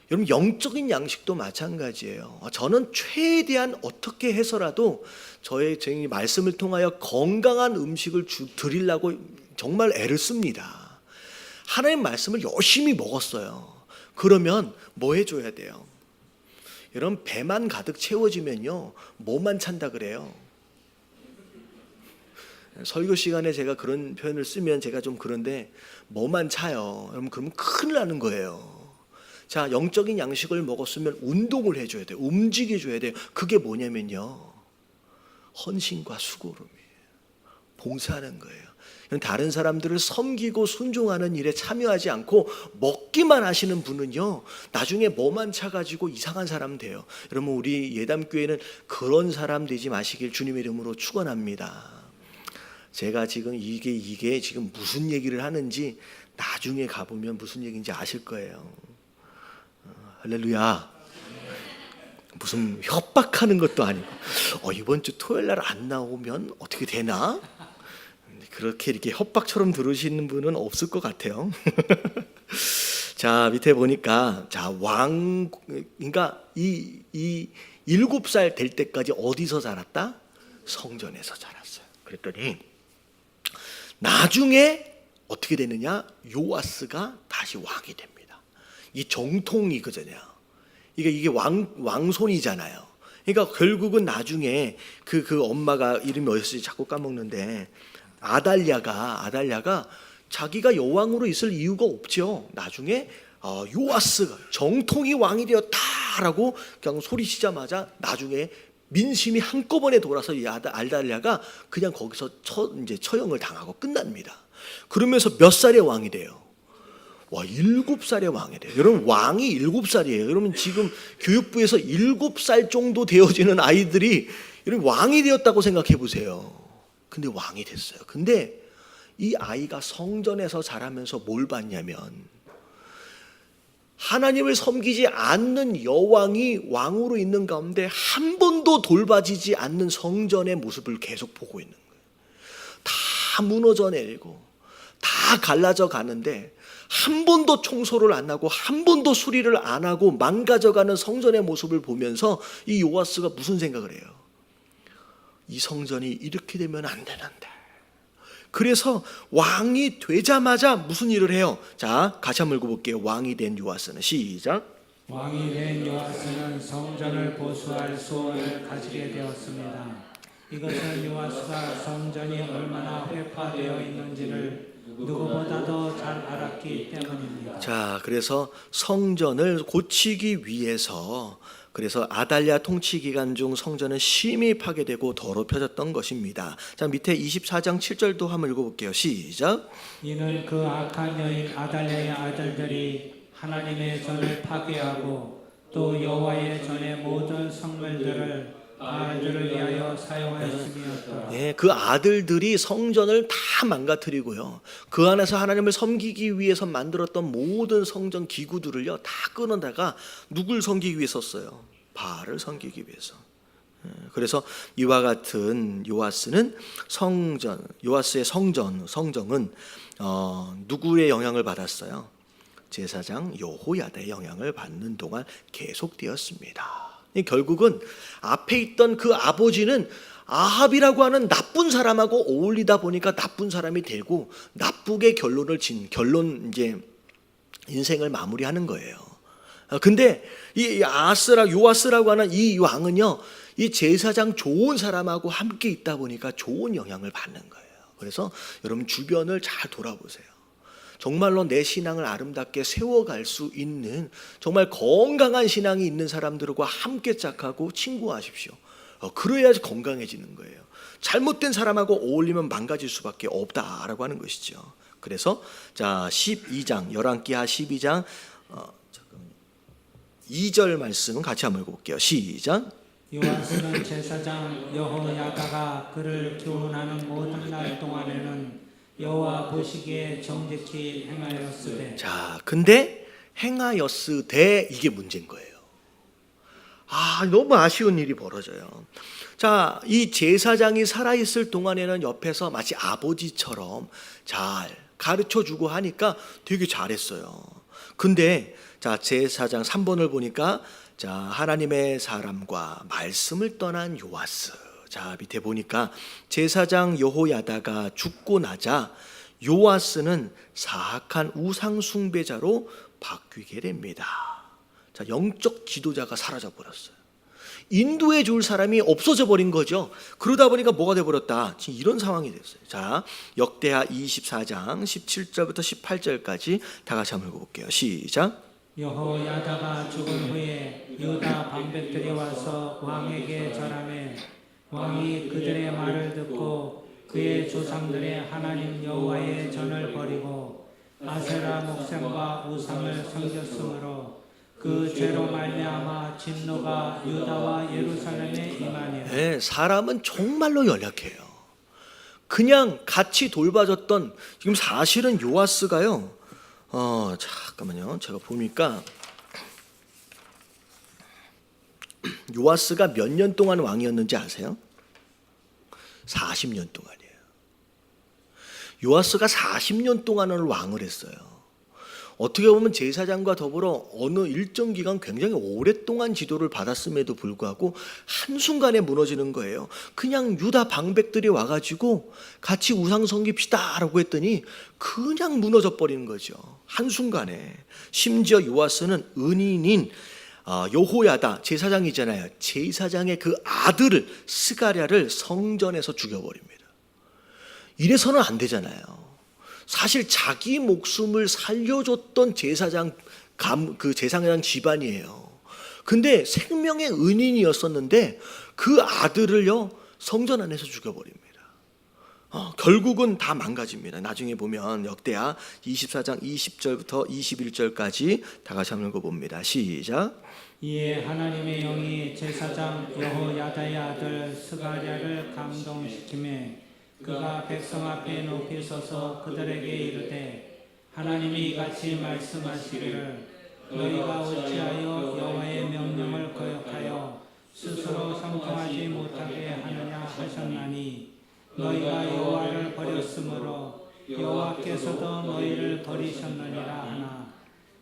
A: 여러분, 영적인 양식도 마찬가지예요. 저는 최대한 어떻게 해서라도 저의 말씀을 통하여 건강한 음식을 드리려고 정말 애를 씁니다. 하나님 말씀을 열심히 먹었어요. 그러면 뭐 해줘야 돼요? 여러분, 배만 가득 채워지면요 뭐만 찬다 그래요? 설교 시간에 제가 그런 표현을 쓰면 제가 좀 그런데 뭐만 차요. 여러분, 그러면 큰일 나는 거예요. 자, 영적인 양식을 먹었으면 운동을 해줘야 돼요. 움직여줘야 돼요. 그게 뭐냐면요, 헌신과 수고름이에요. 봉사하는 거예요. 다른 사람들을 섬기고 순종하는 일에 참여하지 않고 먹기만 하시는 분은요, 나중에 뭐만 차가지고 이상한 사람 돼요. 여러분, 우리 예담교회는 그런 사람 되지 마시길 주님의 이름으로 축원합니다. 제가 지금 이게 지금 무슨 얘기를 하는지 나중에 가보면 무슨 얘기인지 아실 거예요. 할렐루야. 무슨 협박하는 것도 아니고, 이번 주 토요일 날 안 나오면 어떻게 되나? 그렇게 이렇게 협박처럼 들으시는 분은 없을 것 같아요. 자, 밑에 보니까, 그러니까 이 7살 될 때까지 어디서 자랐다? 성전에서 자랐어요. 그랬더니 나중에 어떻게 되느냐? 요아스가 다시 왕이 됩니다. 이 정통이 그잖아요. 이게 왕손이잖아요. 그러니까 결국은 나중에 그 엄마가 이름이 어디서 자꾸 까먹는데, 아달랴가 자기가 여왕으로 있을 이유가 없죠. 나중에 요아스가 정통이 왕이 되었다 피다라고 그냥 소리치자마자 나중에 민심이 한꺼번에 돌아서 이 알달랴가 그냥 거기서 이제 처형을 당하고 끝납니다. 그러면서 몇 살의 왕이 돼요? 와, 7살의 왕이 돼요. 여러분, 왕이 7살이에요. 여러분, 지금 교육부에서 7살 정도 되어지는 아이들이 여러분 왕이 되었다고 생각해 보세요. 근데 왕이 됐어요. 근데 이 아이가 성전에서 자라면서 뭘 봤냐면 하나님을 섬기지 않는 여왕이 왕으로 있는 가운데 한 번도 돌봐지지 않는 성전의 모습을 계속 보고 있는 거예요. 다 무너져 내리고 다 갈라져 가는데 한 번도 청소를 안 하고 한 번도 수리를 안 하고 망가져가는 성전의 모습을 보면서 이 요아스가 무슨 생각을 해요? 이 성전이 이렇게 되면 안 되는데. 그래서 왕이 되자마자 무슨 일을 해요? 자, 같이 한번 읽어볼게요. 왕이 된 요아스는 시작.
B: 왕이 된 요아스는 성전을 보수할 수원을 가지게 되었습니다. 이것은 요아스가 성전이 얼마나 회파되어 있는지를 누구보다도 잘 알았기 때문입니다.
A: 자, 그래서 성전을 고치기 위해서 그래서 아달랴 통치 기간 중 성전은 심히 파괴되고 더럽혀졌던 것입니다. 자, 밑에 24장 7절도 한번 읽어볼게요. 시작.
B: 이는 그 악한 여인 아달랴의 아들들이 하나님의 전을 파괴하고 또 여호와의 전의 모든 성물들을 바알들을 위하여 사용하였음이었더라.
A: 네, 그 아들들이 성전을 다 망가뜨리고요. 그 안에서 하나님을 섬기기 위해서 만들었던 모든 성전 기구들을요 다 끊어다가 누굴 섬기기 위해 썼어요? 바알을 섬기기 위해서. 그래서 이와 같은 요아스는 요아스의 성정은 누구의 영향을 받았어요? 제사장 여호야다의 영향을 받는 동안 계속되었습니다. 결국은 앞에 있던 그 아버지는 아합이라고 하는 나쁜 사람하고 어울리다 보니까 나쁜 사람이 되고 나쁘게 이제 인생을 마무리하는 거예요. 근데 이 요아스라고 하는 이 왕은요, 이 제사장 좋은 사람하고 함께 있다 보니까 좋은 영향을 받는 거예요. 그래서 여러분 주변을 잘 돌아보세요. 정말로 내 신앙을 아름답게 세워갈 수 있는 정말 건강한 신앙이 있는 사람들과 함께 짝하고 친구하십시오. 그래야지 건강해지는 거예요. 잘못된 사람하고 어울리면 망가질 수밖에 없다라고 하는 것이죠. 그래서 자 12장 열왕기하 12장 2절 말씀은 같이 한번 읽어볼게요. 시작.
B: 요아스는 제사장 여호야다가 그를 교훈하는 모든 날 동안에는 여호와 보시기에 정직히 행하였으되.
A: 자, 근데 행하였으되 이게 문제인 거예요. 너무 아쉬운 일이 벌어져요. 자, 이 제사장이 살아있을 동안에는 옆에서 마치 아버지처럼 잘 가르쳐주고 하니까 되게 잘했어요. 근데 자, 제사장 3번을 보니까 자, 하나님의 사람과 말씀을 떠난 요아스. 자, 밑에 보니까 제사장 여호야다가 죽고 나자 요아스는 사악한 우상 숭배자로 바뀌게 됩니다. 자, 영적 지도자가 사라져 버렸어요. 인도해 줄 사람이 없어져 버린 거죠. 그러다 보니까 뭐가 돼 버렸다. 지금 이런 상황이 됐어요. 자, 역대하 24장 17절부터 18절까지 다 같이 한번 읽어볼게요. 시작.
B: 여호야다가 죽은 후에 유다 방백들이 와서 왕에게 절하매 왕이 그들의 말을 듣고 그의 조상들의 하나님 여호와의 전을 버리고 아세라 목상과 우상을 섬겼으므로 그 죄로 말미암아 진노가 유다와 예루살렘에 임하니라.
A: 네, 사람은 정말로 연약해요. 그냥 같이 돌봐줬던 지금 사실은 요아스가요. 잠깐만요. 제가 보니까 요아스가 몇 년 동안 왕이었는지 아세요? 40년 동안이에요. 요아스가 40년 동안을 왕을 했어요. 어떻게 보면 제사장과 더불어 어느 일정 기간 굉장히 오랫동안 지도를 받았음에도 불구하고 한순간에 무너지는 거예요. 그냥 유다 방백들이 와가지고 같이 우상 섬깁시다라고 했더니 그냥 무너져 버리는 거죠. 한순간에. 심지어 요아스는 은인인 여호야다 제사장이잖아요. 제사장의 그 아들을 스가랴를 성전에서 죽여버립니다. 이래서는 안 되잖아요. 사실 자기 목숨을 살려줬던 제사장 집안이에요. 근데 생명의 은인이었었는데 그 아들을요 성전 안에서 죽여버립니다. 결국은 다 망가집니다. 나중에 보면 역대하 24장 20절부터 21절까지 다 같이 한번 읽어봅니다. 시작.
B: 이에 하나님의 영이 제사장 여호야다의 아들 스가랴를 감동시키매 그가 백성 앞에 높이 서서 그들에게 이르되 하나님이 이같이 말씀하시기를 너희가 어찌하여 여호와의 명령을 거역하여 스스로 형통하지 못하게 하느냐 하셨나니 너희가 여호와를 버렸으므로 여호와께서도 너희를 버리셨느니라 하나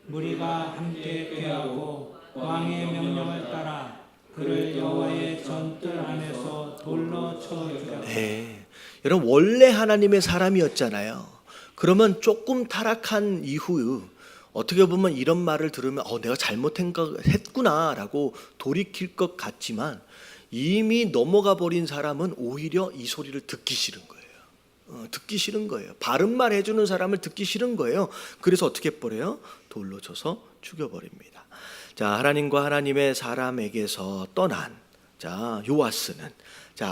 B: 무리가 함께 꾀하고 왕의 명령을 따라 그를 여호와의 전뜰 안에서 돌로 쳐 죽였다.
A: 네. 여러분 원래 하나님의 사람이었잖아요. 그러면 조금 타락한 이후 어떻게 보면 이런 말을 들으면 내가 잘못했구나라고 돌이킬 것 같지만 이미 넘어가 버린 사람은 오히려 이 소리를 듣기 싫은 거예요. 듣기 싫은 거예요. 바른 말 해주는 사람을 듣기 싫은 거예요. 그래서 어떻게 버려요? 돌로 쳐서 죽여버립니다. 자, 하나님과 하나님의 사람에게서 떠난 요아스는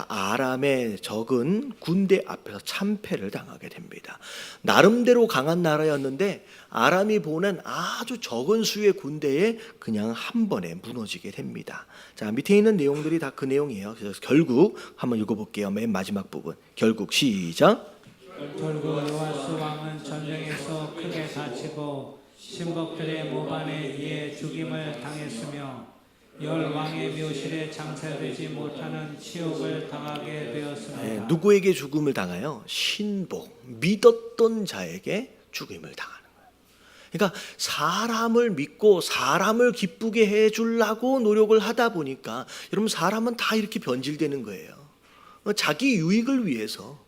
A: 아람의 적은 군대 앞에서 참패를 당하게 됩니다. 나름대로 강한 나라였는데 아람이 보낸 아주 적은 수의 군대에 그냥 한 번에 무너지게 됩니다. 자, 밑에 있는 내용들이 다 그 내용이에요. 그래서 결국 한번 읽어볼게요. 맨 마지막 부분. 결국 시작.
B: 결국 요아스 왕은 전쟁에서 크게 다치고 신복들의 모반에 의해 죽임을 당했으며 열 왕의 묘실에 장사되지 못하는 치욕을 당하게 되었습니다.
A: 네, 누구에게 죽음을 당하요? 신복, 믿었던 자에게 죽임을 당하는 거예요. 그러니까 사람을 믿고 사람을 기쁘게 해주려고 노력을 하다 보니까 여러분 사람은 다 이렇게 변질되는 거예요. 자기 유익을 위해서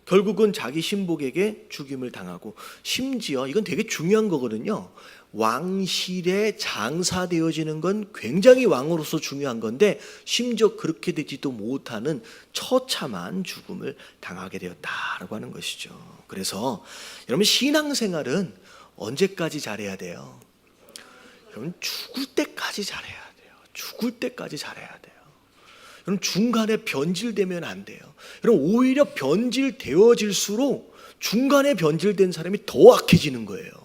A: 결국은 자기 신복에게 죽임을 당하고 심지어 이건 되게 중요한 거거든요. 왕실에 장사되어지는 건 굉장히 왕으로서 중요한 건데 심지어 그렇게 되지도 못하는 처참한 죽음을 당하게 되었다라고 하는 것이죠. 그래서 여러분 신앙생활은 언제까지 잘해야 돼요? 여러분 죽을 때까지 잘해야 돼요. 죽을 때까지 잘해야 돼요. 여러분 중간에 변질되면 안 돼요. 여러분 오히려 변질되어질수록 중간에 변질된 사람이 더 악해지는 거예요.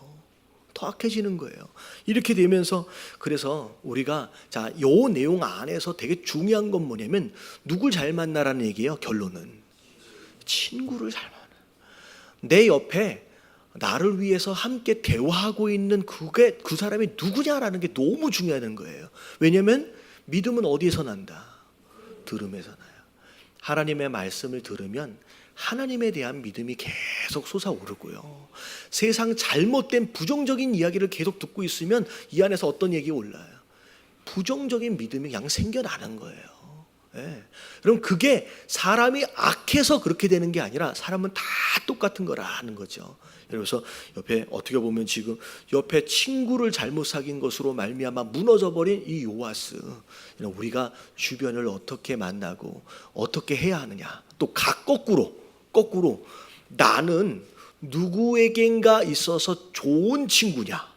A: 더 악해지는 거예요. 이렇게 되면서 그래서 우리가 요 내용 안에서 되게 중요한 건 뭐냐면 누굴 잘 만나라는 얘기예요. 결론은 친구를 잘 만나. 내 옆에 나를 위해서 함께 대화하고 있는 그 사람이 누구냐라는 게 너무 중요한 거예요. 왜냐하면 믿음은 어디에서 난다? 들음에서 나요. 하나님의 말씀을 들으면 하나님에 대한 믿음이 계속 솟아오르고요. 세상 잘못된 부정적인 이야기를 계속 듣고 있으면 이 안에서 어떤 얘기가 올라요? 부정적인 믿음이 그냥 생겨나는 거예요. 예. 그럼 그게 사람이 악해서 그렇게 되는 게 아니라 사람은 다 똑같은 거라는 거죠. 그래서 옆에 어떻게 보면 지금 옆에 친구를 잘못 사귄 것으로 말미암아 무너져버린 이 요아스, 우리가 주변을 어떻게 만나고 어떻게 해야 하느냐. 또 거꾸로 나는 누구에겐가 있어서 좋은 친구냐,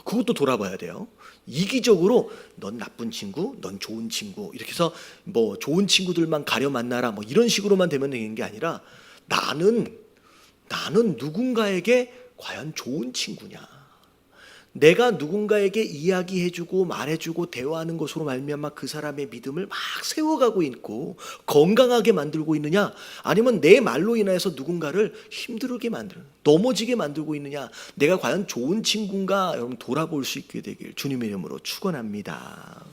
A: 그것도 돌아봐야 돼요. 이기적으로 넌 나쁜 친구, 넌 좋은 친구 이렇게 해서 좋은 친구들만 가려 만나라 이런 식으로만 되면 되는 게 아니라 나는 누군가에게 과연 좋은 친구냐, 내가 누군가에게 이야기해주고 말해주고 대화하는 것으로 말미암아 그 사람의 믿음을 막 세워가고 있고 건강하게 만들고 있느냐, 아니면 내 말로 인해서 누군가를 힘들게 만드는, 넘어지게 만들고 있느냐, 내가 과연 좋은 친구인가 여러분 돌아볼 수 있게 되길 주님의 이름으로 축원합니다.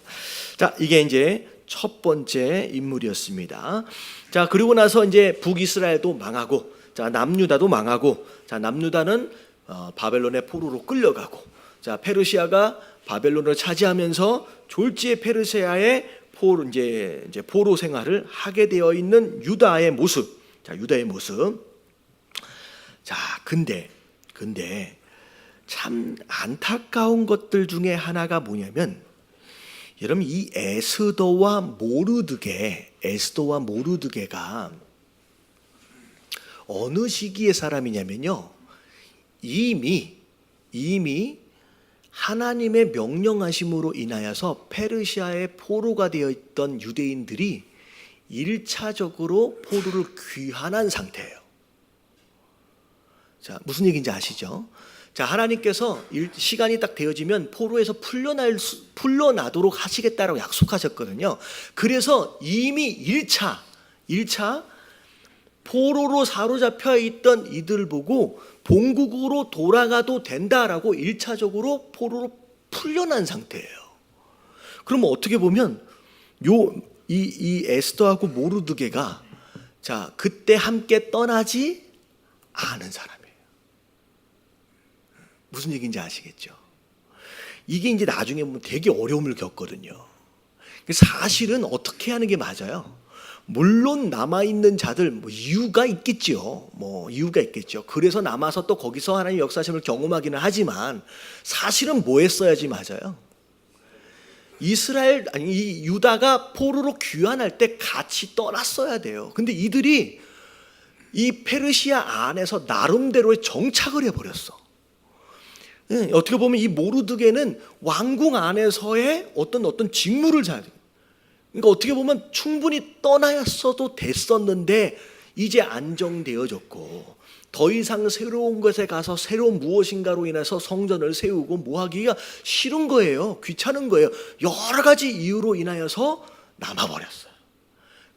A: 자, 이게 이제 첫 번째 인물이었습니다. 자, 그리고 나서 이제 북이스라엘도 망하고, 남유다도 망하고, 남유다는 바벨론의 포로로 끌려가고, 페르시아가 바벨론을 차지하면서 졸지의 페르시아의 포로 생활을 하게 되어 있는 유다의 모습. 자, 근데 참 안타까운 것들 중에 하나가 뭐냐면, 여러분 이 에스더와 모르드게가 어느 시기의 사람이냐면요, 이미 하나님의 명령하심으로 인하여서 페르시아의 포로가 되어 있던 유대인들이 1차적으로 포로를 귀환한 상태예요. 자, 무슨 얘기인지 아시죠? 자, 하나님께서 시간이 딱 되어지면 포로에서 풀려나도록 하시겠다라고 약속하셨거든요. 그래서 이미 1차 포로로 사로잡혀 있던 이들 보고 본국으로 돌아가도 된다라고 1차적으로 포로로 풀려난 상태예요. 그러면 어떻게 보면 이 에스더하고 모르드게가 자, 그때 함께 떠나지 않은 사람이에요. 무슨 얘기인지 아시겠죠? 이게 이제 나중에 보면 되게 어려움을 겪거든요. 사실은 어떻게 하는 게 맞아요? 물론 남아있는 자들 이유가 있겠죠. 이유가 있겠죠. 그래서 남아서 또 거기서 하나님의 역사심을 경험하기는 하지만 사실은 뭐 했어야지 맞아요? 이 유다가 포로로 귀환할 때 같이 떠났어야 돼요. 근데 이들이 이 페르시아 안에서 나름대로의 정착을 해버렸어. 어떻게 보면 이 모르드게는 왕궁 안에서의 어떤 직무를 잘, 그러니까 어떻게 보면 충분히 떠나였어도 됐었는데 이제 안정되어졌고 더 이상 새로운 것에 가서 새로운 무엇인가로 인해서 성전을 세우고 뭐 하기가 싫은 거예요. 귀찮은 거예요. 여러 가지 이유로 인하여서 남아버렸어요.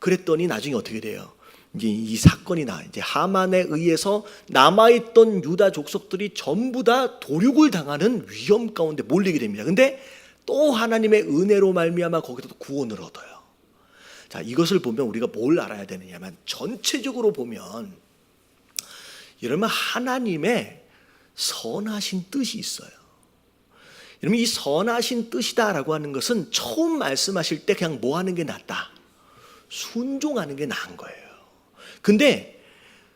A: 그랬더니 나중에 어떻게 돼요? 이제 이 사건이 이제 하만에 의해서 남아있던 유다 족속들이 전부 다 도륙을 당하는 위험 가운데 몰리게 됩니다. 근데 또 하나님의 은혜로 말미암아 거기서 또 구원을 얻어요. 자, 이것을 보면 우리가 뭘 알아야 되느냐면 전체적으로 보면 여러분 하나님의 선하신 뜻이 있어요. 여러분 이 선하신 뜻이다라고 하는 것은 처음 말씀하실 때 그냥 뭐 하는 게 낫다? 순종하는 게 나은 거예요. 근데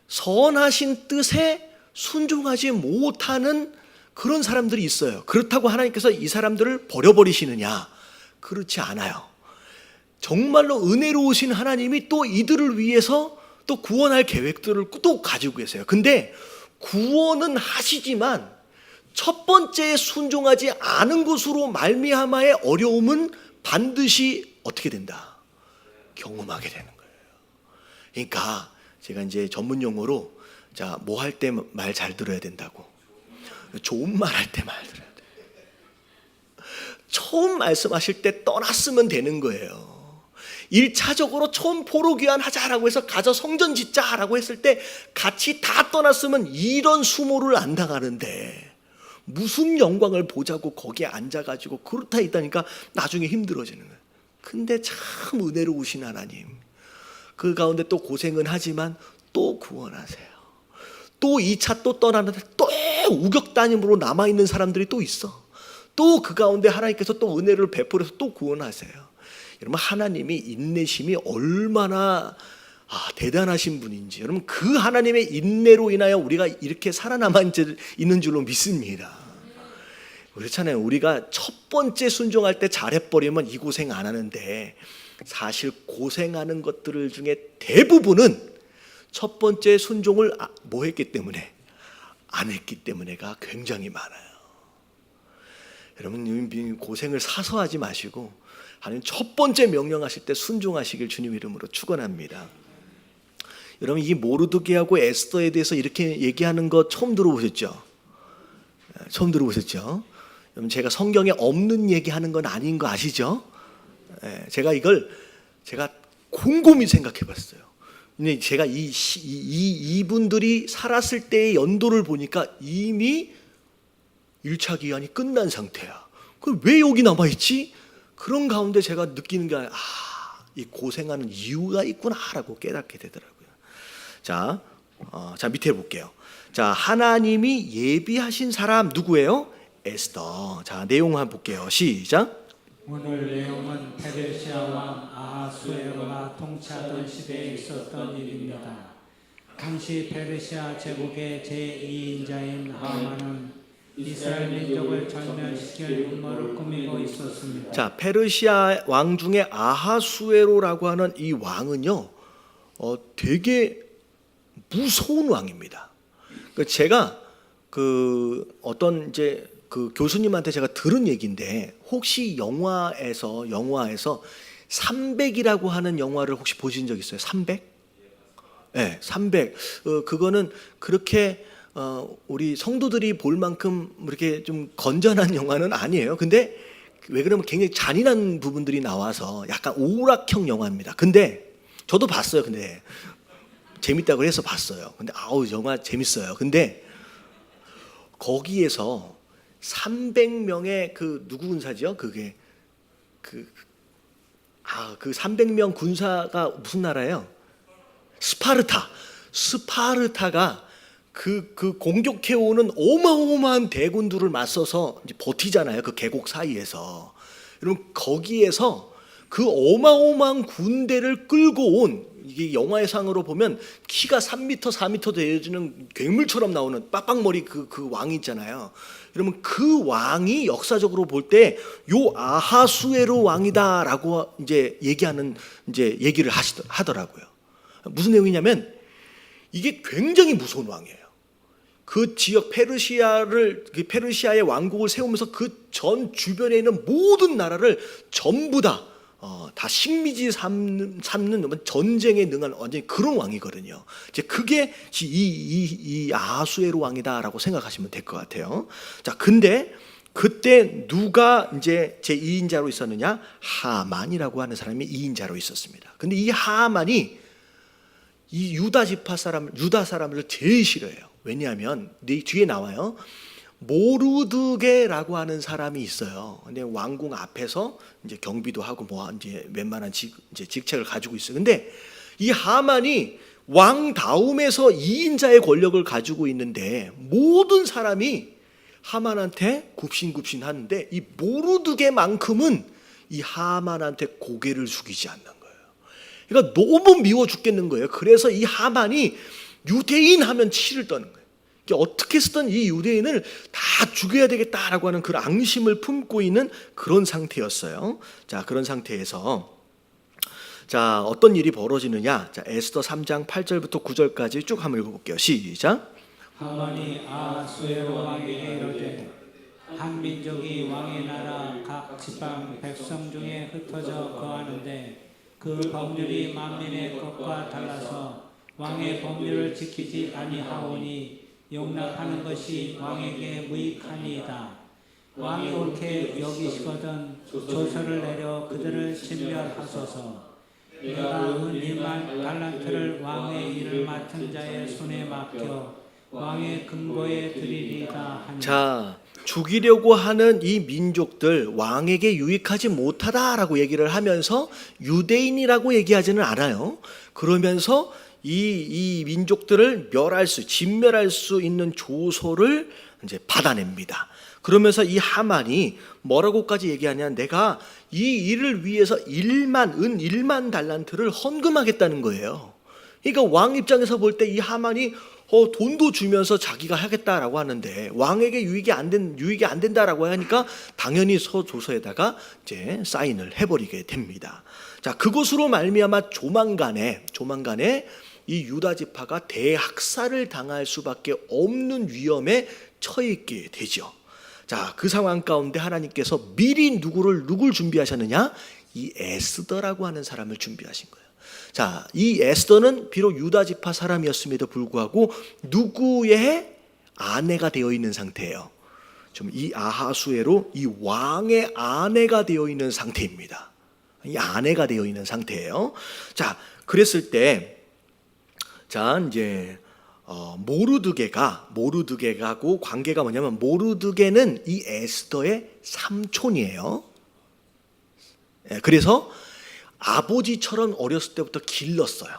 A: 선하신 뜻에 순종하지 못하는 그런 사람들이 있어요. 그렇다고 하나님께서 이 사람들을 버려버리시느냐? 그렇지 않아요. 정말로 은혜로우신 하나님이 또 이들을 위해서 또 구원할 계획들을 또 가지고 계세요. 근데 구원은 하시지만 첫 번째에 순종하지 않은 것으로 말미암아의 어려움은 반드시 어떻게 된다? 경험하게 되는 거예요. 그러니까 제가 이제 전문 용어로 자, 뭐 할 때 말 잘 들어야 된다고. 좋은 말 할 때 말 들어야 돼. 처음 말씀하실 때 떠났으면 되는 거예요. 1차적으로 처음 포로 귀환하자라고 해서 가서 성전 짓자라고 했을 때 같이 다 떠났으면 이런 수모를 안 당하는데 무슨 영광을 보자고 거기에 앉아가지고 그렇다 있다니까 나중에 힘들어지는 거예요. 근데 참 은혜로우신 하나님, 그 가운데 또 고생은 하지만 또 구원하세요. 또 2차 또 떠나는데 또 우격단임으로 남아있는 사람들이 또 있어. 또 그 가운데 하나님께서 또 은혜를 베풀어서 또 구원하세요. 여러분 하나님이 인내심이 얼마나 대단하신 분인지 여러분 그 하나님의 인내로 인하여 우리가 이렇게 살아남아 있는 줄로 믿습니다. 그렇잖아요. 우리가 첫 번째 순종할 때 잘해버리면 이 고생 안 하는데 사실 고생하는 것들 중에 대부분은 첫 번째 순종을 뭐 했기 때문에 안 했기 때문에가 굉장히 많아요. 여러분 고생을 사서 하지 마시고 하나님 첫 번째 명령하실 때 순종하시길 주님 이름으로 축원합니다. 여러분 이 모르드게하고 에스더에 대해서 이렇게 얘기하는 거 처음 들어보셨죠? 처음 들어보셨죠? 여러분 제가 성경에 없는 얘기하는 건 아닌 거 아시죠? 제가 이걸 곰곰이 생각해봤어요. 근데 제가 이분들이 살았을 때의 연도를 보니까 이미 1차 기한이 끝난 상태야. 그럼 왜 여기 남아있지? 그런 가운데 제가 느끼는 게 이 고생하는 이유가 있구나라고 깨닫게 되더라고요. 자 밑에 볼게요. 자, 하나님이 예비하신 사람 누구예요? 에스더. 자, 내용 한번 볼게요. 시작.
B: 오늘 내용은 페르시아 왕 아하수에로가 통치하던 시대에 있었던 일입니다. 당시 페르시아 제국의 제2인자인 하만은 이스라엘 민족을 절멸시킬 음모를 꾸미고 있었습니다.
A: 자, 페르시아 왕 중에 아하수에로라고 하는 이 왕은요, 되게 무서운 왕입니다. 제가 어떤 이제 그 교수님한테 제가 들은 얘기인데 혹시 영화에서 300이라고 하는 영화를 혹시 보신 적 있어요? 300? 네, 300. 그거는 그렇게 우리 성도들이 볼 만큼 이렇게 좀 건전한 영화는 아니에요. 근데 왜 그러면 굉장히 잔인한 부분들이 나와서 약간 오락형 영화입니다. 근데 저도 봤어요. 근데 재밌다고 해서 봤어요. 근데 아우 영화 재밌어요. 근데 거기에서 300명의 그 누구 군사죠? 그게 그 300명 군사가 무슨 나라예요? 스파르타가 그 공격해오는 어마어마한 대군들을 맞서서 이제 버티잖아요. 그 계곡 사이에서. 여러분 거기에서 그 어마어마한 군대를 끌고 온 이게 영화의 상으로 보면 키가 3m, 4m 되어지는 괴물처럼 나오는 빡빡머리 그 왕이 있잖아요. 여러분 그 왕이 역사적으로 볼 때 요 아하수에로 왕이다라고 이제 얘기를 하더라고요. 무슨 내용이냐면 이게 굉장히 무서운 왕이에요. 그 지역 페르시아의 왕국을 세우면서 그 전 주변에 있는 모든 나라를 전부 다 식민지 삼는 전쟁에 능한 완전히 그런 왕이거든요. 이제 그게 이 아하수에로 왕이다라고 생각하시면 될 것 같아요. 자, 근데 그때 누가 이제 제 2인자로 있었느냐? 하만이라고 하는 사람이 2인자로 있었습니다. 근데 이 하만이 이 유다 사람을 제일 싫어해요. 왜냐하면 뒤에 나와요. 모르드게라고 하는 사람이 있어요. 근데 왕궁 앞에서 이제 경비도 하고 이제 웬만한 직책을 가지고 있어요. 근데 이 하만이 왕 다음에서 2인자의 권력을 가지고 있는데 모든 사람이 하만한테 굽신굽신 하는데 이 모르드게만큼은 이 하만한테 고개를 숙이지 않는 거예요. 그러니까 너무 미워 죽겠는 거예요. 그래서 이 하만이 유대인 하면 치를 떠는 거예요. 어떻게 쓰든 이 유대인을 다 죽여야 되겠다라고 하는 그런 앙심을 품고 있는 그런 상태였어요. 자, 그런 상태에서 자, 어떤 일이 벌어지느냐? 자, 에스더 3장 8절부터 9절까지 쭉 한번 읽어볼게요. 시작.
B: 하만이 아하수에로 왕에게 이르되 한 민족이 왕의 나라 각 지방 백성 중에 흩어져 거하는데 그 법률이 만민의 것과 달라서 왕의 법률을 지키지 아니하오니 용납하는 것이 왕에게 무익하니이다. 왕이 옳게 여기시거든 조서를 내려 그들을 진멸하소서. 내가 은 1만 달란트를 왕의 일을 맡은 자의 손에 맡겨 왕의 금고에 드리리다 하니.
A: 자, 죽이려고 하는 이 민족들 왕에게 유익하지 못하다라고 얘기를 하면서 유대인이라고 얘기하지는 않아요. 그러면서 이 민족들을 진멸할 수 있는 조서를 이제 받아냅니다. 그러면서 이 하만이 뭐라고까지 얘기하냐? 내가 이 일을 위해서 1만 달란트를 헌금하겠다는 거예요. 그러니까 왕 입장에서 볼 때 이 하만이 돈도 주면서 자기가 하겠다라고 하는데 왕에게 유익이 안 된다라고 하니까 당연히 조서에다가 이제 사인을 해버리게 됩니다. 자, 그것으로 말미암아 조만간에 이 유다 지파가 대학살을 당할 수밖에 없는 위험에 처해 있게 되죠. 자, 그 상황 가운데 하나님께서 미리 누굴 준비하셨느냐? 이 에스더라고 하는 사람을 준비하신 거예요. 자, 이 에스더는 비록 유다 지파 사람이었음에도 불구하고 누구의 아내가 되어 있는 상태예요. 좀 이 아하수에로 이 왕의 아내가 되어 있는 상태입니다. 이 아내가 되어 있는 상태예요. 자, 그랬을 때 자, 이제 모르드게가고 관계가 뭐냐면 모르드게는 이 에스더의 삼촌이에요. 그래서 아버지처럼 어렸을 때부터 길렀어요.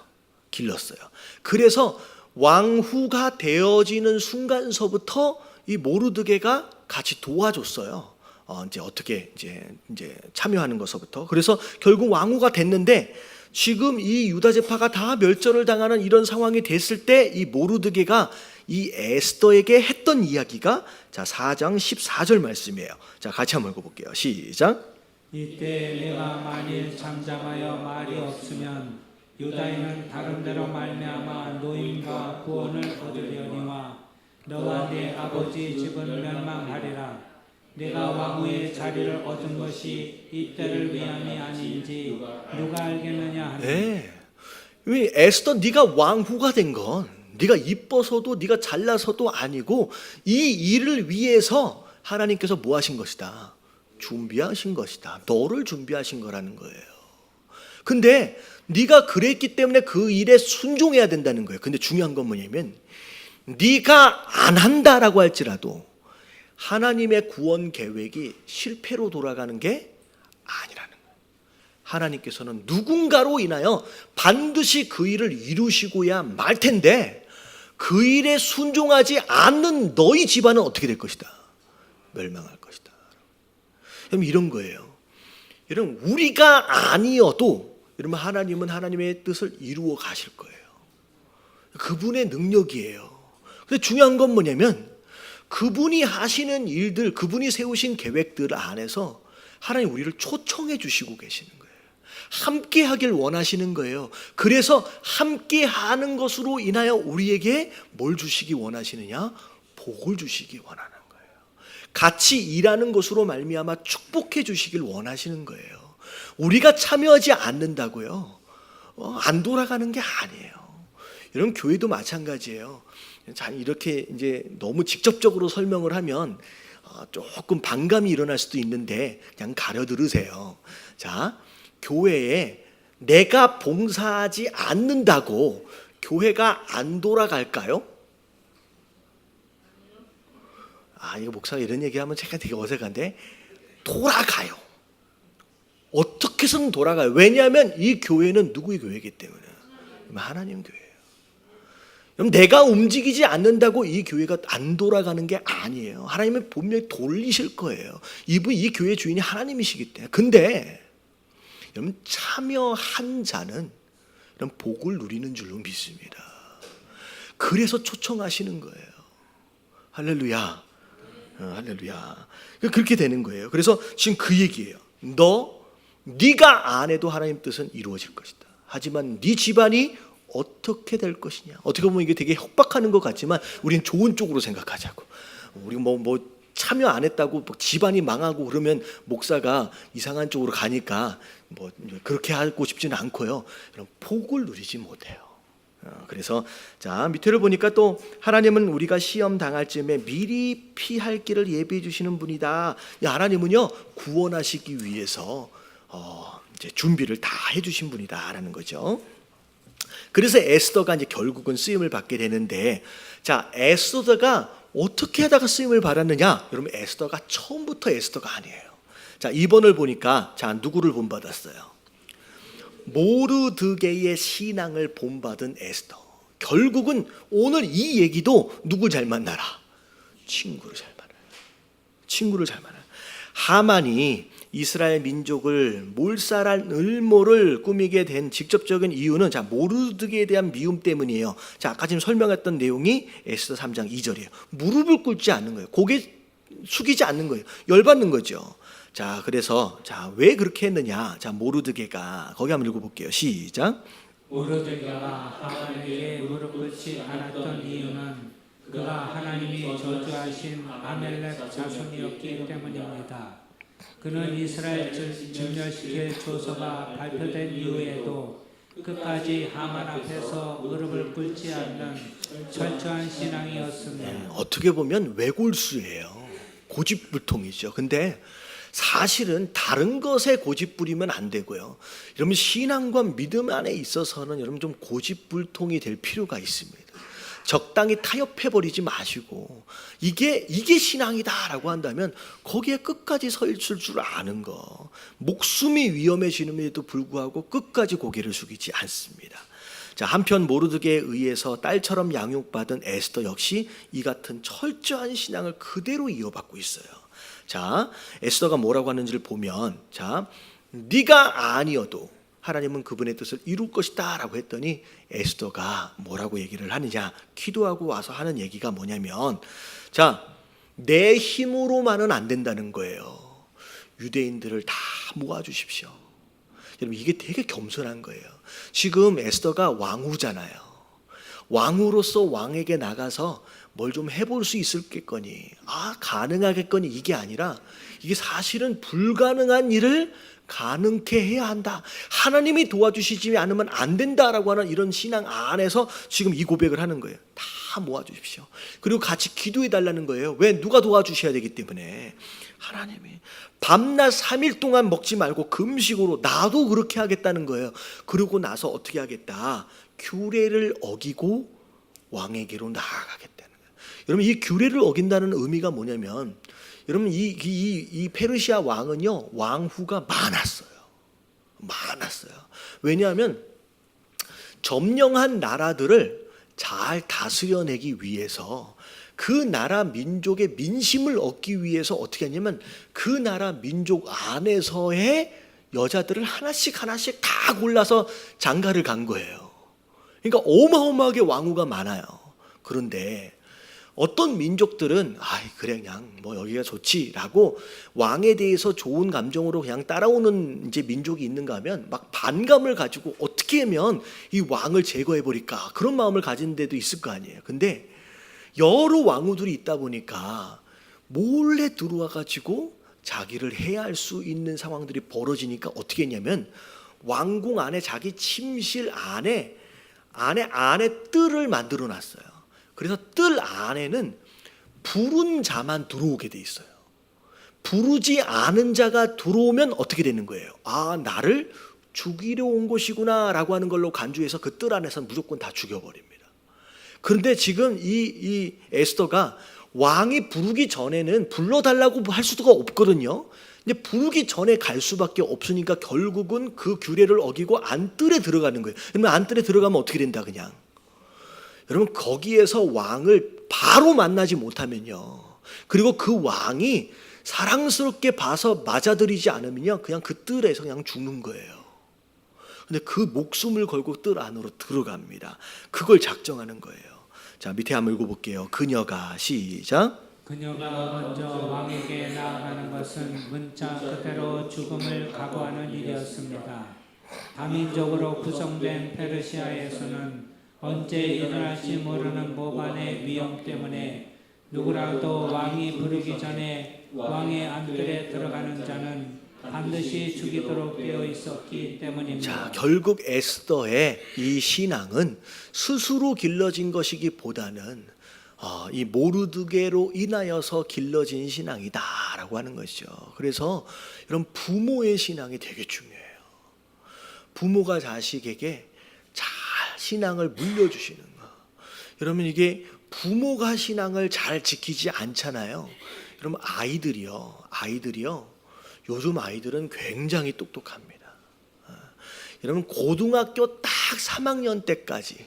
A: 그래서 왕후가 되어지는 순간서부터 이 모르드게가 같이 도와줬어요. 이제 어떻게 이제 참여하는 것서부터. 그래서 결국 왕후가 됐는데 지금 이 유다 지파가 다 멸절을 당하는 이런 상황이 됐을 때 이 모르드게가 이 에스더에게 했던 이야기가 자 4장 14절 말씀이에요. 자, 같이 한번 읽어볼게요. 시작.
B: 이때 내가 만일 잠잠하여 말이 없으면 유다인은 다른 데로 말미암아 노임과 구원을 얻으려니와 너와 네 아버지 집은 멸망하리라. 내가 왕후의 자리를 얻은 것이 이때를 위함이 아닌지 누가 알겠느냐 하니
A: 네. 왜 에스더 네가 왕후가 된 건 네가 이뻐서도 네가 잘나서도 아니고 이 일을 위해서 하나님께서 뭐 하신 것이다? 준비하신 것이다. 너를 준비하신 거라는 거예요. 근데 네가 그랬기 때문에 그 일에 순종해야 된다는 거예요. 근데 중요한 건 뭐냐면 네가 안 한다라고 할지라도 하나님의 구원 계획이 실패로 돌아가는 게 아니라는 거예요. 하나님께서는 누군가로 인하여 반드시 그 일을 이루시고야 말 텐데 그 일에 순종하지 않는 너희 집안은 어떻게 될 것이다? 멸망할 것이다. 여러분 이런 거예요. 여러분 우리가 아니어도 여러분 하나님은 하나님의 뜻을 이루어 가실 거예요. 그분의 능력이에요. 근데 중요한 건 뭐냐면 그분이 하시는 일들, 그분이 세우신 계획들 안에서 하나님 우리를 초청해 주시고 계시는 거예요. 함께 하길 원하시는 거예요. 그래서 함께 하는 것으로 인하여 우리에게 뭘 주시기 원하시느냐? 복을 주시기 원하는 거예요. 같이 일하는 것으로 말미암아 축복해 주시길 원하시는 거예요. 우리가 참여하지 않는다고요. 안 돌아가는 게 아니에요. 여러분 교회도 마찬가지예요. 자, 이렇게 이제 너무 직접적으로 설명을 하면 조금 반감이 일어날 수도 있는데 그냥 가려 들으세요. 자, 교회에 내가 봉사하지 않는다고 교회가 안 돌아갈까요? 이거 목사가 이런 얘기하면 제가 되게 어색한데 돌아가요. 어떻게 해서는 돌아가요. 왜냐하면 이 교회는 누구의 교회이기 때문에 하나님 교회예요. 그럼 내가 움직이지 않는다고 이 교회가 안 돌아가는 게 아니에요. 하나님은 분명히 돌리실 거예요. 이 교회 주인이 하나님이시기 때문에. 근데 여러분 참여한 자는 이런 복을 누리는 줄로 믿습니다. 그래서 초청하시는 거예요. 할렐루야. 할렐루야. 그렇게 되는 거예요. 그래서 지금 그 얘기예요. 네가 안 해도 하나님 뜻은 이루어질 것이다. 하지만 네 집안이 어떻게 될 것이냐. 어떻게 보면 이게 되게 협박하는 것 같지만 우리는 좋은 쪽으로 생각하자고. 우리 뭐 참여 안 했다고 집안이 망하고 그러면 목사가 이상한 쪽으로 가니까 뭐 그렇게 하고 싶지는 않고요. 그럼 복을 누리지 못해요. 그래서 자 밑에를 보니까 또 하나님은 우리가 시험 당할 즈음에 미리 피할 길을 예비해 주시는 분이다. 하나님은요 구원하시기 위해서 이제 준비를 다 해주신 분이다라는 거죠. 그래서 에스더가 이제 결국은 쓰임을 받게 되는데, 자 에스더가 어떻게 하다가 쓰임을 받았느냐? 여러분 에스더가 처음부터 에스더가 아니에요. 자 2번을 보니까 자 누구를 본받았어요? 모르드게의 신앙을 본받은 에스더. 결국은 오늘 이 얘기도 누구 잘 만나라? 친구를 잘 만나요. 친구를 잘 만나요. 하만이 이스라엘 민족을 몰살할 음모를 꾸미게 된 직접적인 이유는 자 모르드게에 대한 미움 때문이에요. 자 아까 지금 설명했던 내용이 에스더 3장 2절이에요. 무릎을 꿇지 않는 거예요. 고개 숙이지 않는 거예요. 열받는 거죠. 자 그래서 자 왜 그렇게 했느냐? 자 모르드게가 거기 한번 읽어볼게요. 시작.
B: 모르드게가 하나님에게 무릎 꿇지 않았던 이유는 그가 하나님이 저주하신 아멜렉 자손이었기 때문입니다. 그는 이스라엘 진멸시킬 조서가 발표된 이후에도 끝까지 하만 앞에서 무릎을 꿇지 않는 철저한 신앙이었으며
A: 어떻게 보면 외골수예요. 고집불통이죠. 근데 사실은 다른 것에 고집 부리면 안 되고요. 여러분 신앙과 믿음 안에 있어서는 여러분 좀 고집불통이 될 필요가 있습니다. 적당히 타협해버리지 마시고 이게 신앙이다라고 한다면 거기에 끝까지 서 있을 줄 아는 거. 목숨이 위험해지는데도 불구하고 끝까지 고개를 숙이지 않습니다. 자 한편 모르드게에 의해서 딸처럼 양육받은 에스더 역시 이 같은 철저한 신앙을 그대로 이어받고 있어요. 자 에스더가 뭐라고 하는지를 보면 자 네가 아니어도 하나님은 그분의 뜻을 이룰 것이다 라고 했더니 에스더가 뭐라고 얘기를 하느냐, 기도하고 와서 하는 얘기가 뭐냐면 자 내 힘으로만은 안 된다는 거예요. 유대인들을 다 모아주십시오. 여러분 이게 되게 겸손한 거예요. 지금 에스더가 왕후잖아요. 왕후로서 왕에게 나가서 뭘 좀 해볼 수 있을겠거니, 가능하겠거니, 이게 아니라 이게 사실은 불가능한 일을 가능케 해야 한다. 하나님이 도와주시지 않으면 안 된다라고 하는 이런 신앙 안에서 지금 이 고백을 하는 거예요. 다 모아주십시오. 그리고 같이 기도해 달라는 거예요. 왜? 누가 도와주셔야 되기 때문에. 하나님이. 밤낮 3일 동안 먹지 말고 금식으로 나도 그렇게 하겠다는 거예요. 그러고 나서 어떻게 하겠다? 규례를 어기고 왕에게로 나아가겠다는 거예요. 여러분, 이 규례를 어긴다는 의미가 뭐냐면, 여러분, 이 페르시아 왕은요, 왕후가 많았어요. 왜냐하면 점령한 나라들을 잘 다스려내기 위해서, 그 나라 민족의 민심을 얻기 위해서 어떻게 했냐면, 그 나라 민족 안에서의 여자들을 하나씩 다 골라서 장가를 간 거예요. 그러니까 어마어마하게 왕후가 많아요. 그런데 어떤 민족들은 그래 그냥 뭐 여기가 좋지라고 왕에 대해서 좋은 감정으로 그냥 따라오는 이제 민족이 있는가 하면, 막 반감을 가지고 어떻게 하면 이 왕을 제거해 버릴까, 그런 마음을 가진 데도 있을 거 아니에요. 근데 여러 왕후들이 있다 보니까 몰래 들어와 가지고 자기를 해할 수 있는 상황들이 벌어지니까 어떻게 했냐면, 왕궁 안에 자기 침실 안에 뜰을 만들어 놨어요. 그래서 뜰 안에는 부른 자만 들어오게 돼 있어요. 부르지 않은 자가 들어오면 어떻게 되는 거예요? 나를 죽이려 온 것이구나 라고 하는 걸로 간주해서 그 뜰 안에서는 무조건 다 죽여버립니다. 그런데 지금 이 에스더가 왕이 부르기 전에는 불러달라고 할 수가 없거든요. 근데 부르기 전에 갈 수밖에 없으니까 결국은 그 규례를 어기고 안뜰에 들어가는 거예요. 그러면 안뜰에 들어가면 어떻게 된다 그냥? 여러분, 거기에서 왕을 바로 만나지 못하면요, 그리고 그 왕이 사랑스럽게 봐서 맞아들이지 않으면요, 그냥 그 뜰에서 그냥 죽는 거예요. 근데 그 목숨을 걸고 뜰 안으로 들어갑니다. 그걸 작정하는 거예요. 자, 밑에 한번 읽어볼게요. 그녀가, 시작.
B: 그녀가 먼저 왕에게 나아가는 것은 문자 그대로 죽음을 각오하는 일이었습니다. 다민족으로 구성된 페르시아에서는 언제 일어날지 모르는 모반의 위험 때문에 누구라도 왕이 부르기 전에 왕의 안뜰에 들어가는 자는 반드시 죽이도록 되어 있었기 때문입니다.
A: 자, 결국 에스더의 이 신앙은 스스로 길러진 것이기보다는 이 모르드게로 인하여서 길러진 신앙이다라고 하는 것이죠. 그래서 이런 부모의 신앙이 되게 중요해요. 부모가 자식에게 잘 신앙을 물려주시는 거. 여러분, 이게 부모가 신앙을 잘 지키지 않잖아요. 여러분, 아이들이요. 요즘 아이들은 굉장히 똑똑합니다. 여러분, 고등학교 딱 3학년 때까지,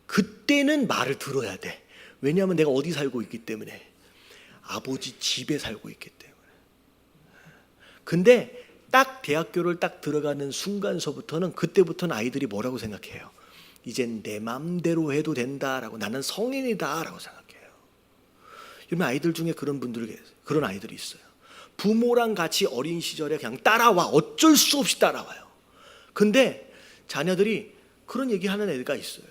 A: 그때는 말을 들어야 돼. 왜냐하면 내가 어디 살고 있기 때문에, 아버지 집에 살고 있기 때문에. 근데 딱 대학교를 딱 들어가는 순간서부터는, 그때부터는 아이들이 뭐라고 생각해요? 이젠 내 맘대로 해도 된다라고, 나는 성인이다라고 생각해요. 여러분, 아이들 중에 그런 아이들이 있어요. 부모랑 같이 어린 시절에 그냥 따라와, 어쩔 수 없이 따라와요. 근데 자녀들이 그런 얘기하는 애가 있어요.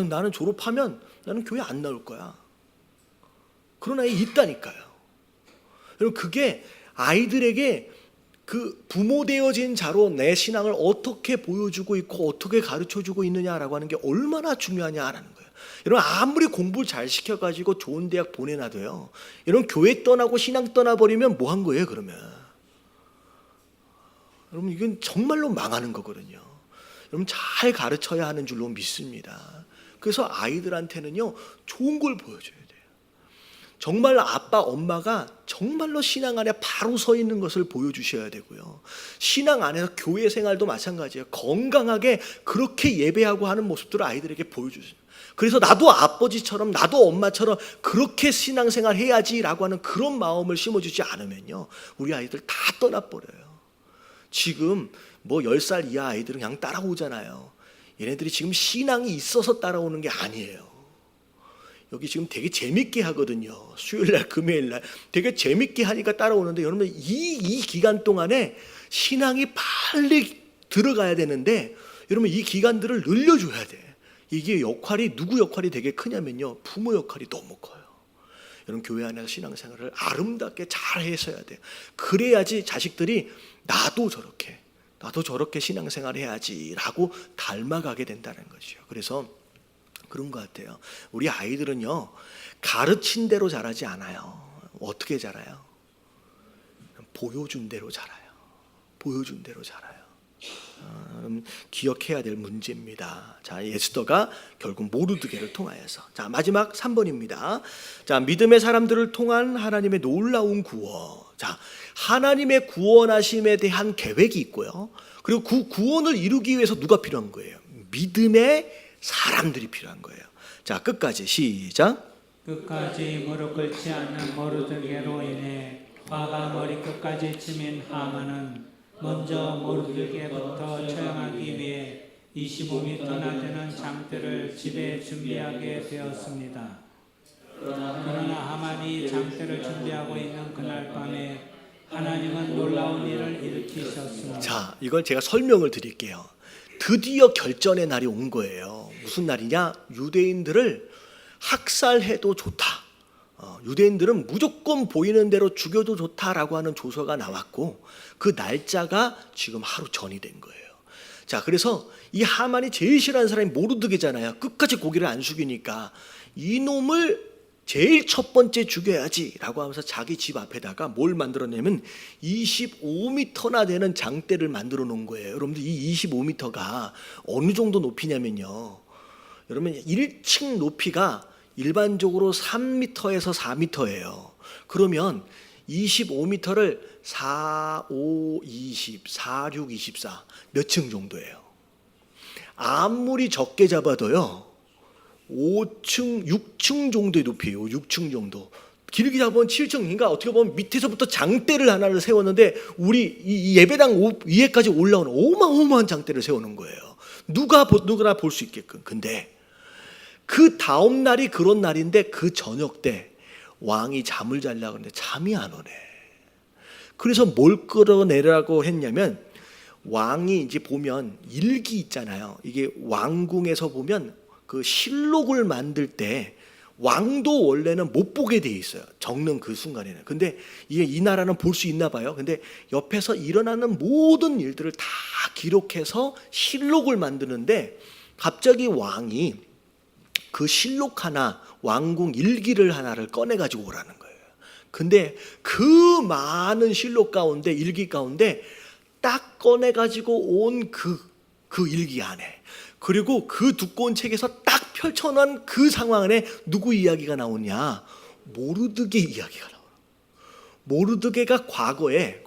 A: 나는 졸업하면 나는 교회 안 나올 거야. 그런 아이 있다니까요. 여러분, 그게 아이들에게 그 부모 되어진 자로 내 신앙을 어떻게 보여주고 있고 어떻게 가르쳐주고 있느냐라고 하는 게 얼마나 중요하냐라는 거예요. 여러분, 아무리 공부를 잘 시켜가지고 좋은 대학 보내놔도요, 여러분, 교회 떠나고 신앙 떠나버리면 뭐 한 거예요 그러면? 여러분, 이건 정말로 망하는 거거든요. 여러분, 잘 가르쳐야 하는 줄로 믿습니다. 그래서 아이들한테는요, 좋은 걸 보여줘야 돼요. 정말 아빠, 엄마가 정말로 신앙 안에 바로 서 있는 것을 보여주셔야 되고요. 신앙 안에서 교회 생활도 마찬가지예요. 건강하게 그렇게 예배하고 하는 모습들을 아이들에게 보여주세요. 그래서 나도 아버지처럼, 나도 엄마처럼 그렇게 신앙생활 해야지라고 하는 그런 마음을 심어주지 않으면요, 우리 아이들 다 떠나버려요. 지금 뭐 10살 이하 아이들은 그냥 따라오잖아요. 얘네들이 지금 신앙이 있어서 따라오는 게 아니에요. 여기 지금 되게 재밌게 하거든요. 수요일날, 금요일날 되게 재밌게 하니까 따라오는데, 여러분, 이 기간 동안에 신앙이 빨리 들어가야 되는데, 여러분, 이 기간들을 늘려줘야 돼. 이게 역할이 누구 역할이 되게 크냐면요, 부모 역할이 너무 커요. 여러분, 교회 안에서 신앙생활을 아름답게 잘 했어야 돼요. 그래야지 자식들이 나도 저렇게 신앙생활 해야지라고 닮아가게 된다는 거죠. 그래서 그런 것 같아요. 우리 아이들은요, 가르친 대로 자라지 않아요. 어떻게 자라요? 보여준 대로 자라요. 보여준 대로 자라요. 기억해야 될 문제입니다. 자, 에스더가 결국 모르드게를 통하여서. 자, 마지막 3번입니다. 자, 믿음의 사람들을 통한 하나님의 놀라운 구원. 자, 하나님의 구원하심에 대한 계획이 있고요. 그리고 그 구원을 이루기 위해서 누가 필요한 거예요? 믿음의 사람들이 필요한 거예요. 자, 끝까지 시작.
B: 끝까지 무릎 꿇지 않는 모르드게로 인해 화가 머리끝까지 치민 하만은 먼저 모르드게부터 처형하기 위해 25m나 되는 장대를 집에 준비하게 되었습니다. 그러나 하만이 장대를 준비하고 있는 그날 밤에 하나님은 놀라운 일을 일으키셨습니다.
A: 자, 이걸 제가 설명을 드릴게요. 드디어 결전의 날이 온 거예요. 무슨 날이냐? 유대인들을 학살해도 좋다. 유대인들은 무조건 보이는 대로 죽여도 좋다라고 하는 조서가 나왔고, 그 날짜가 지금 하루 전이 된 거예요. 자, 그래서 이 하만이 제일 싫어하는 사람이 모르드게잖아요. 끝까지 고개를 안 숙이니까 이놈을 제일 첫 번째 죽여야지라고 하면서 자기 집 앞에다가 뭘 만들었냐면 25m나 되는 장대를 만들어 놓은 거예요. 여러분들, 이 25m가 어느 정도 높이냐면요, 여러분 1층 높이가 일반적으로 3m에서 4m예요. 그러면 25m를 4, 5, 20, 4, 6, 24 몇 층 정도예요? 아무리 적게 잡아도요 5층, 6층 정도의 높이에요. 6층 정도. 길게 잡으면 7층. 그러니까 어떻게 보면 밑에서부터 장대를 하나를 세웠는데 우리 이 예배당 위에까지 올라오는 어마어마한 장대를 세우는 거예요. 누구나 볼 수 있게끔. 근데 그 다음 날이 그런 날인데 그 저녁 때 왕이 잠을 자려고 하는데 잠이 안 오네. 그래서 뭘 끌어내라고 했냐면, 왕이 이제 보면 일기 있잖아요. 이게 왕궁에서 보면 그 실록을 만들 때 왕도 원래는 못 보게 돼 있어요. 적는 그 순간에는. 근데 이게 이 나라는 볼 수 있나 봐요. 근데 옆에서 일어나는 모든 일들을 다 기록해서 실록을 만드는데, 갑자기 왕이 그 실록 하나, 왕궁 일기를 하나를 꺼내 가지고 오라는 거예요. 근데 그 많은 실록 가운데, 일기 가운데 딱 꺼내 가지고 온 그 일기 안에, 그리고 그 두꺼운 책에서 딱 펼쳐놓은 그 상황 안에 누구 이야기가 나오냐? 모르드게 이야기가 나와요. 모르드게가 과거에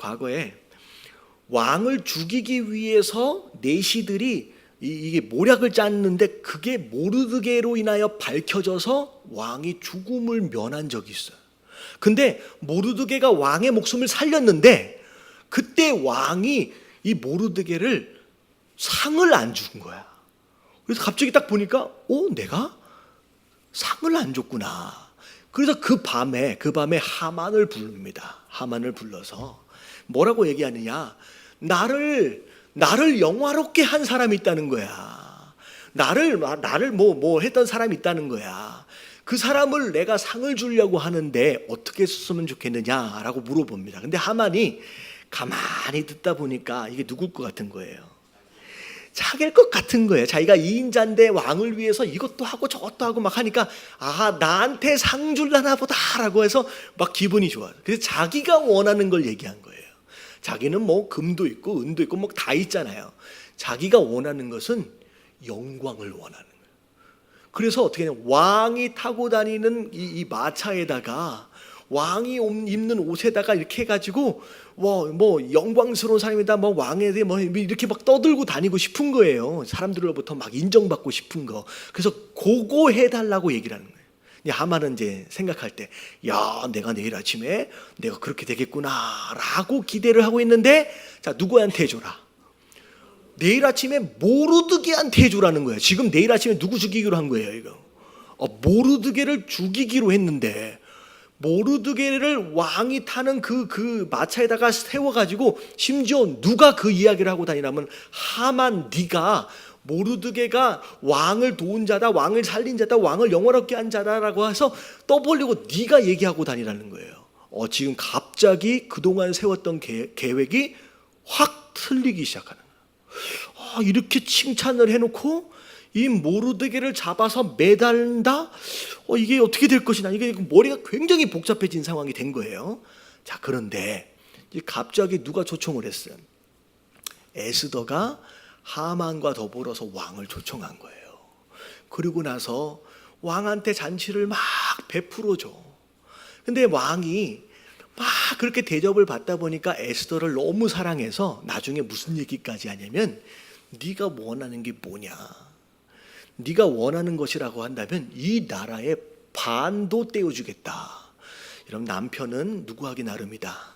A: 왕을 죽이기 위해서 내시들이 이게 모략을 짰는데, 그게 모르드게로 인하여 밝혀져서 왕이 죽음을 면한 적이 있어요. 근데 모르드게가 왕의 목숨을 살렸는데, 그때 왕이 이 모르드게를 상을 안 준 거야. 그래서 갑자기 딱 보니까 내가 상을 안 줬구나. 그래서 그 밤에 하만을 부릅니다. 하만을 불러서 뭐라고 얘기하느냐? 나를 영화롭게 한 사람이 있다는 거야. 나를 뭐 했던 사람이 있다는 거야. 그 사람을 내가 상을 주려고 하는데 어떻게 했으면 좋겠느냐라고 물어봅니다. 근데 하만이 가만히 듣다 보니까 이게 누굴 것 같은 거예요? 자기일 것 같은 거예요. 자기가 2인자인데 왕을 위해서 이것도 하고 저것도 하고 막 하니까, 나한테 상 줄라나 보다라고 해서 막 기분이 좋아요. 그래서 자기가 원하는 걸 얘기한 거예요. 자기는 뭐 금도 있고 은도 있고 뭐 다 있잖아요. 자기가 원하는 것은 영광을 원하는 거예요. 그래서 어떻게 하냐, 왕이 타고 다니는 이 마차에다가, 왕이 입는 옷에다가 이렇게 해가지고 뭐 영광스러운 사람이다, 뭐 왕에 대해 뭐 이렇게 막 떠들고 다니고 싶은 거예요. 사람들로부터 막 인정받고 싶은 거. 그래서 그거 해달라고 얘기를 하는 거예요. 하만은 이제 생각할 때, 내가 내일 아침에 내가 그렇게 되겠구나라고 기대를 하고 있는데, 자, 누구한테 해줘라? 내일 아침에 모르드게한테 해주라는 거예요. 지금 내일 아침에 누구 죽이기로 한 거예요, 이거? 모르드게를 죽이기로 했는데, 모르드게를 왕이 타는 그 마차에다가 세워가지고, 심지어 누가 그 이야기를 하고 다니냐면, 하만 네가 모르드게가 왕을 도운 자다, 왕을 살린 자다, 왕을 영원롭게 한 자다라고 해서 떠벌리고 네가 얘기하고 다니라는 거예요. 지금 갑자기 그동안 세웠던 계획이 확 틀리기 시작하는 거예요. 이렇게 칭찬을 해놓고 이 모르드게를 잡아서 매달다? 이게 어떻게 될 것이냐. 이게 머리가 굉장히 복잡해진 상황이 된 거예요. 자, 그런데 갑자기 누가 초청을 했어요? 에스더가 하만과 더불어서 왕을 초청한 거예요. 그리고 나서 왕한테 잔치를 막 베풀어줘. 근데 왕이 막 그렇게 대접을 받다 보니까 에스더를 너무 사랑해서 나중에 무슨 얘기까지 하냐면 네가 원하는 게 뭐냐. 네가 원하는 것이라고 한다면 이 나라의 반도 떼어주겠다. 이런 남편은 누구하기 나름이다.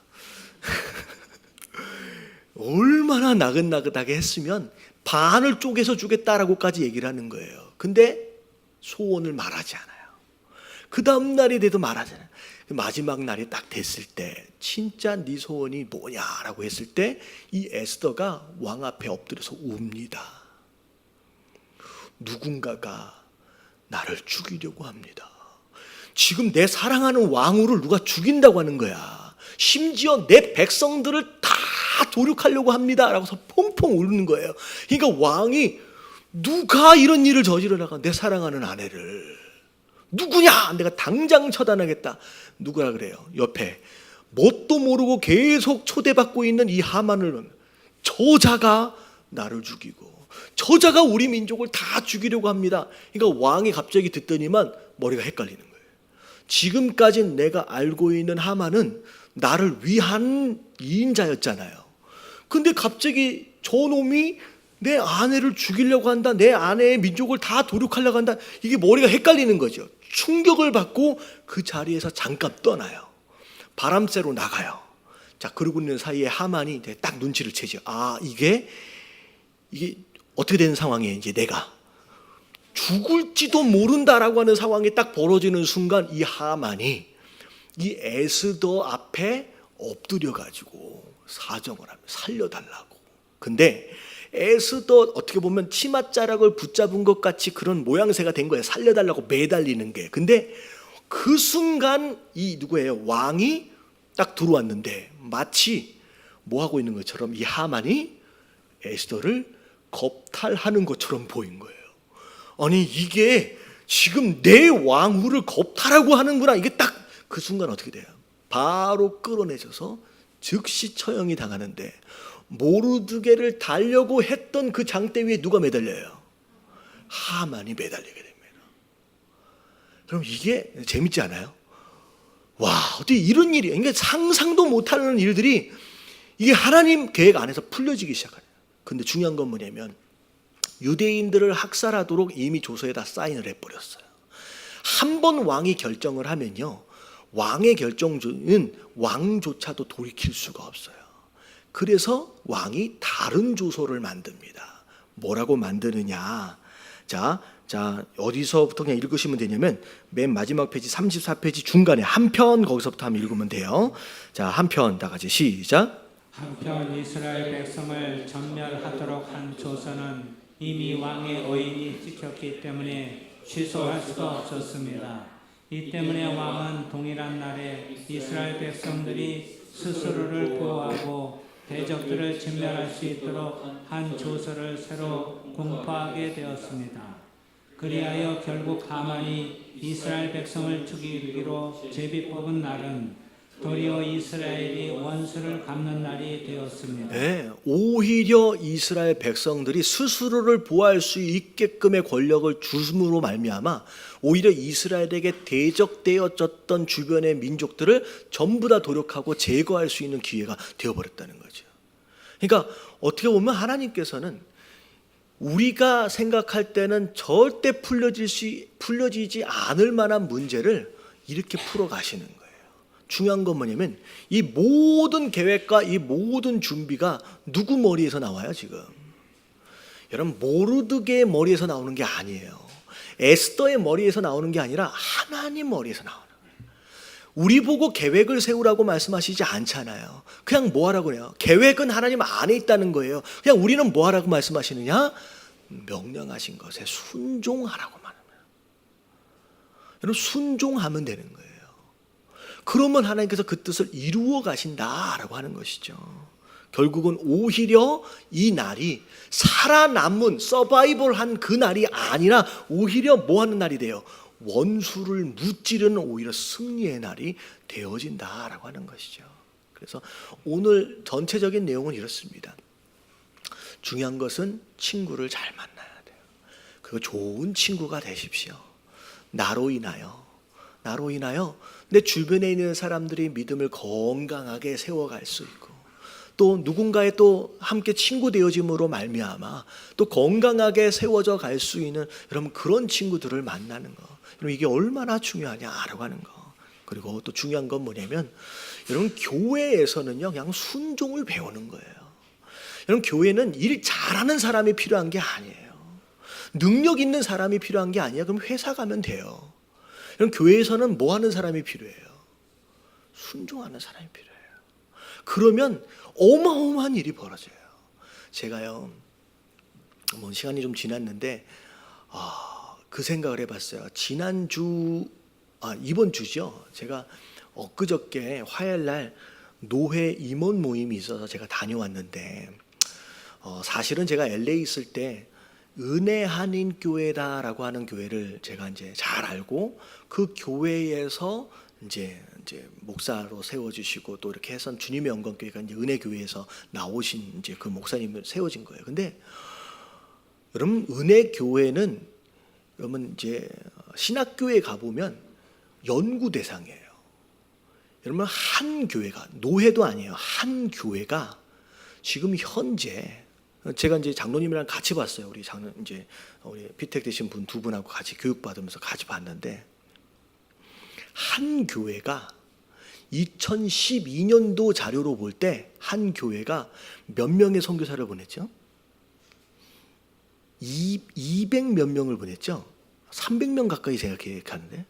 A: 얼마나 나긋나긋하게 했으면 반을 쪼개서 주겠다라고까지 얘기를 하는 거예요. 근데 소원을 말하지 않아요. 그 다음 날이 돼도 말하지 않아요. 마지막 날이 딱 됐을 때 진짜 네 소원이 뭐냐라고 했을 때 이 에스더가 왕 앞에 엎드려서 웁니다. 누군가가 나를 죽이려고 합니다. 지금 내 사랑하는 왕후를 누가 죽인다고 하는 거야. 심지어 내 백성들을 다 도륙하려고 합니다 라고서 펑펑 울는 거예요. 그러니까 왕이 누가 이런 일을 저지르다가 내 사랑하는 아내를 누구냐? 내가 당장 처단하겠다. 누구라 그래요? 옆에 뭣도 모르고 계속 초대받고 있는 이 하만을, 저자가 나를 죽이고 저자가 우리 민족을 다 죽이려고 합니다. 그러니까 왕이 갑자기 듣더니만 머리가 헷갈리는 거예요. 지금까지 내가 알고 있는 하만은 나를 위한 이인자였잖아요. 근데 갑자기 저놈이 내 아내를 죽이려고 한다, 내 아내의 민족을 다 도륙하려고 한다. 이게 머리가 헷갈리는 거죠. 충격을 받고 그 자리에서 잠깐 떠나요. 바람쐬러 나가요. 자, 그러고 있는 사이에 하만이 이제 딱 눈치를 채죠. 이게 어떻게 되는 상황이에요? 이제 내가 죽을지도 모른다라고 하는 상황이 딱 벌어지는 순간 이 하만이 이 에스더 앞에 엎드려 가지고 사정을 하면 살려달라고. 근데 에스더 어떻게 보면 치맛자락을 붙잡은 것 같이 그런 모양새가 된 거예요. 살려달라고 매달리는 게. 근데 그 순간 이 누구예요? 왕이 딱 들어왔는데 마치 뭐 하고 있는 것처럼 이 하만이 에스더를 겁탈하는 것처럼 보인 거예요. 아니 이게 지금 내 왕후를 겁탈하고 하는구나. 이게 딱 그 순간 어떻게 돼요? 바로 끌어내져서 즉시 처형이 당하는데 모르드게를 달려고 했던 그 장대 위에 누가 매달려요? 하만이 매달리게 됩니다. 그럼 이게 재밌지 않아요? 와, 어떻게 이런 일이, 그러니까 상상도 못하는 일들이 이게 하나님 계획 안에서 풀려지기 시작해요. 근데 중요한 건 뭐냐면 유대인들을 학살하도록 이미 조서에다 사인을 해버렸어요. 한 번 왕이 결정을 하면요, 왕의 결정은 왕조차도 돌이킬 수가 없어요. 그래서 왕이 다른 조서를 만듭니다. 뭐라고 만드느냐? 자, 어디서부터 그냥 읽으시면 되냐면 맨 마지막 페이지 34페이지 중간에 한 편, 거기서부터 한번 읽으면 돼요. 자, 한 편 다 같이 시작.
B: 한편 이스라엘 백성을 전멸하도록 한 조서는 이미 왕의 의인이 찍혔기 때문에 취소할 수가 없었습니다. 이 때문에 왕은 동일한 날에 이스라엘 백성들이 스스로를 보호하고 대적들을 진멸할 수 있도록 한 조서를 새로 공포하게 되었습니다. 그리하여 결국 하만이 이스라엘 백성을 죽이기로 제비 뽑은 날은 도리어 이스라엘이 원수를 갚는 날이 되었습니다.
A: 네, 오히려 이스라엘 백성들이 스스로를 보호할 수 있게끔의 권력을 줌으로 말미암아 오히려 이스라엘에게 대적되어졌던 주변의 민족들을 전부 다 도륙하고 제거할 수 있는 기회가 되어버렸다는 거죠. 그러니까 어떻게 보면 하나님께서는 우리가 생각할 때는 절대 풀려지지 않을 만한 문제를 이렇게 풀어가시는 거예요. 중요한 건 뭐냐면 이 모든 계획과 이 모든 준비가 누구 머리에서 나와요 지금? 여러분 모르드게의 머리에서 나오는 게 아니에요. 에스더의 머리에서 나오는 게 아니라 하나님 머리에서 나오는 거예요. 우리 보고 계획을 세우라고 말씀하시지 않잖아요. 그냥 뭐 하라고 해요? 계획은 하나님 안에 있다는 거예요. 그냥 우리는 뭐 하라고 말씀하시느냐? 명령하신 것에 순종하라고 말합니다. 여러분 순종하면 되는 거예요. 그러면 하나님께서 그 뜻을 이루어 가신다라고 하는 것이죠. 결국은 오히려 이 날이 살아남은 서바이벌한 그 날이 아니라 오히려 뭐 하는 날이 돼요? 원수를 무찌르는 오히려 승리의 날이 되어진다라고 하는 것이죠. 그래서 오늘 전체적인 내용은 이렇습니다. 중요한 것은 친구를 잘 만나야 돼요. 그리고 좋은 친구가 되십시오. 나로 인하여 내 주변에 있는 사람들이 믿음을 건강하게 세워갈 수 있고 또 누군가의 또 함께 친구 되어짐으로 말미암아 또 건강하게 세워져 갈 수 있는 여러분 그런 친구들을 만나는 거, 여러분 이게 얼마나 중요하냐라고 하는 거. 그리고 또 중요한 건 뭐냐면 여러분 교회에서는요 그냥 순종을 배우는 거예요. 여러분 교회는 일 잘하는 사람이 필요한 게 아니에요. 능력 있는 사람이 필요한 게 아니야. 그럼 회사 가면 돼요. 여러분 교회에서는 뭐 하는 사람이 필요해요? 순종하는 사람이 필요해요. 그러면 어마어마한 일이 벌어져요. 제가요 뭐 시간이 좀 지났는데 그 생각을 해봤어요. 이번 주죠. 제가 엊그저께 화요일날 노회 임원 모임이 있어서 제가 다녀왔는데 사실은 제가 LA 있을 때 은혜 한인교회다라고 하는 교회를 제가 이제 잘 알고 그 교회에서 이제 목사로 세워주시고 또 이렇게 해서 주님의 영광교회가 이제 은혜교회에서 나오신 이제 그 목사님을 세워진 거예요. 근데 여러분 은혜교회는 여러분 이제 신학교에 가보면 연구 대상이에요. 여러분 한 교회가 노회도 아니에요. 한 교회가 지금 현재 제가 이제 장로님이랑 같이 봤어요. 우리 피택 되신 분 두 분하고 같이 교육 받으면서 같이 봤는데 한 교회가 2012년도 자료로 볼 때 한 교회가 몇 명의 선교사를 보냈죠? 200 몇 명을 보냈죠? 300명 가까이 제가 계획하는데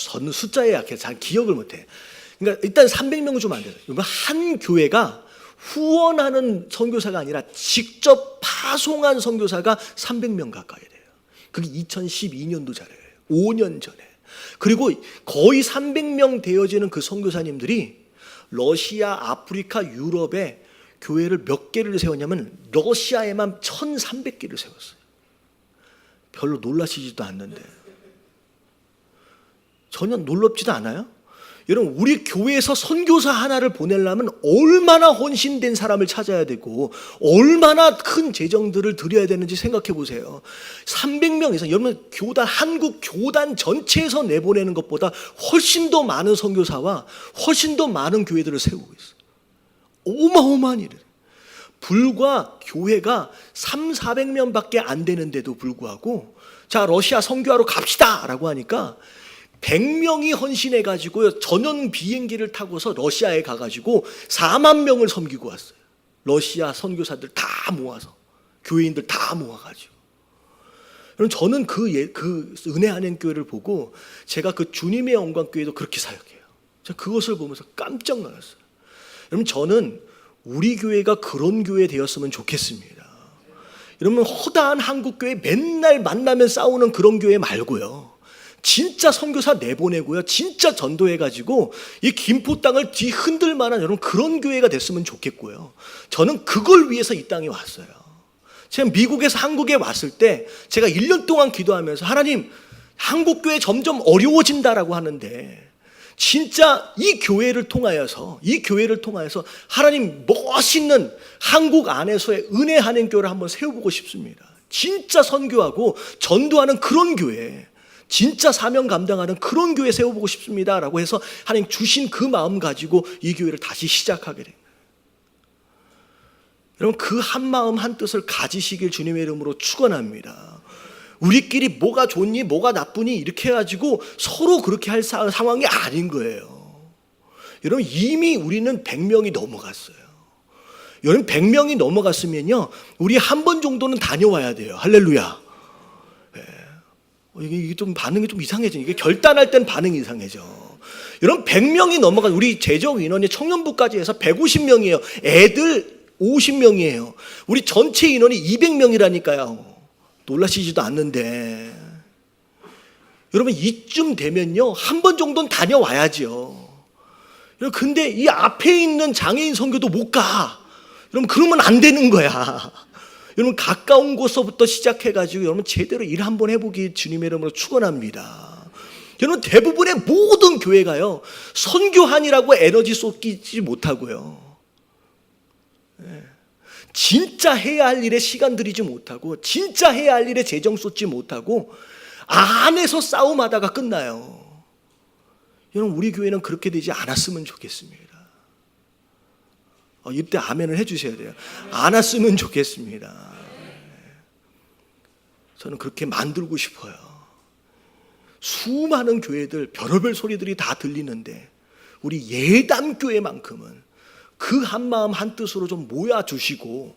A: 저는 숫자에 약해서 잘 기억을 못해. 그러니까 일단 300명은 좀 안 돼요. 한 교회가 후원하는 선교사가 아니라 직접 파송한 선교사가 300명 가까이 돼요. 그게 2012년도 자료예요. 5년 전에. 그리고 거의 300명 되어지는 그 선교사님들이 러시아, 아프리카, 유럽에 교회를 몇 개를 세웠냐면 러시아에만 1,300개를 세웠어요. 별로 놀라시지도 않는데. 전혀 놀랍지도 않아요? 여러분 우리 교회에서 선교사 하나를 보내려면 얼마나 헌신된 사람을 찾아야 되고 얼마나 큰 재정들을 드려야 되는지 생각해 보세요. 300명 이상, 여러분 한국 교단 전체에서 내보내는 것보다 훨씬 더 많은 선교사와 훨씬 더 많은 교회들을 세우고 있어요. 어마어마한 일이에요. 불과 교회가 300~400명밖에 안 되는데도 불구하고 자 러시아 선교하러 갑시다 라고 하니까 100명이 헌신해가지고 전용 비행기를 타고서 러시아에 가가지고 4만 명을 섬기고 왔어요. 러시아 선교사들 다 모아서 교회인들 다 모아가지고. 여러분 저는 그 은혜 한인교회를 보고 제가 그 주님의 영광교회도 그렇게 사역해요. 제가 그것을 보면서 깜짝 놀랐어요. 여러분 저는 우리 교회가 그런 교회 되었으면 좋겠습니다. 여러분 허다한 한국교회 맨날 만나면 싸우는 그런 교회 말고요. 진짜 선교사 내보내고요. 진짜 전도해가지고 이 김포 땅을 뒤흔들 만한 여러분 그런 교회가 됐으면 좋겠고요. 저는 그걸 위해서 이 땅에 왔어요. 제가 미국에서 한국에 왔을 때 제가 1년 동안 기도하면서 하나님 한국교회 점점 어려워진다라고 하는데 진짜 이 교회를 통하여서 하나님 멋있는 한국 안에서의 은혜 한인교회를 한번 세워보고 싶습니다. 진짜 선교하고 전도하는 그런 교회, 진짜 사명 감당하는 그런 교회 세워보고 싶습니다 라고 해서 하나님 주신 그 마음 가지고 이 교회를 다시 시작하게 됩니다. 여러분 그 한 마음 한 뜻을 가지시길 주님의 이름으로 축원합니다. 우리끼리 뭐가 좋니 뭐가 나쁘니 이렇게 해가지고 서로 그렇게 할 상황이 아닌 거예요. 여러분 이미 우리는 100명이 넘어갔어요. 여러분 100명이 넘어갔으면요 우리 한 번 정도는 다녀와야 돼요. 할렐루야. 이게 좀 반응이 좀 이상해져. 이게 결단할 땐 반응이 이상해져. 여러분 100명이 넘어간 우리 재정 인원이 청년부까지 해서 150명이에요. 애들 50명이에요. 우리 전체 인원이 200명이라니까요. 놀라시지도 않는데. 여러분 이쯤 되면요, 한 번 정도는 다녀와야죠. 근데 이 앞에 있는 장애인 선교도 못 가. 여러분 그러면 안 되는 거야. 여러분 가까운 곳서부터 시작해가지고 여러분 제대로 일 한번 해보기 주님의 이름으로 축원합니다. 여러분 대부분의 모든 교회가요, 선교하니라고 에너지 쏟지 못하고요, 진짜 해야 할 일에 시간 들이지 못하고, 진짜 해야 할 일에 재정 쏟지 못하고 안에서 싸움하다가 끝나요. 여러분 우리 교회는 그렇게 되지 않았으면 좋겠습니다. 이때 아멘을 해주셔야 돼요. 안 왔으면 좋겠습니다. 저는 그렇게 만들고 싶어요. 수많은 교회들 별의별 소리들이 다 들리는데 우리 예담교회만큼은 그 한마음 한뜻으로 좀 모여주시고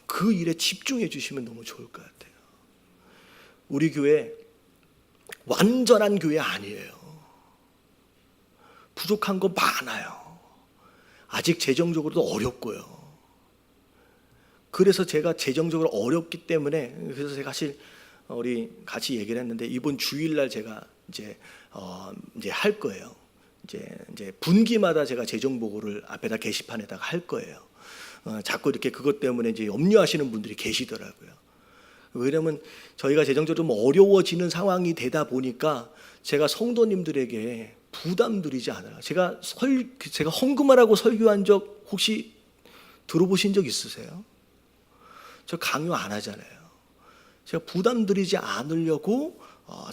A: 그 일에 집중해 주시면 너무 좋을 것 같아요. 우리 교회 완전한 교회 아니에요. 부족한 거 많아요. 아직 재정적으로도 어렵고요. 그래서 제가 재정적으로 어렵기 때문에, 그래서 제가 사실 우리 같이 얘기를 했는데 이번 주일날 제가 이제 할 거예요. 이제 분기마다 제가 재정 보고를 앞에다 게시판에다가 할 거예요. 자꾸 이렇게 그것 때문에 이제 염려하시는 분들이 계시더라고요. 왜냐하면 저희가 재정적으로 좀 어려워지는 상황이 되다 보니까 제가 성도님들에게 부담드리지 않아요. 제가 헌금하라고 설교한 적 혹시 들어보신 적 있으세요? 저 강요 안 하잖아요. 제가 부담드리지 않으려고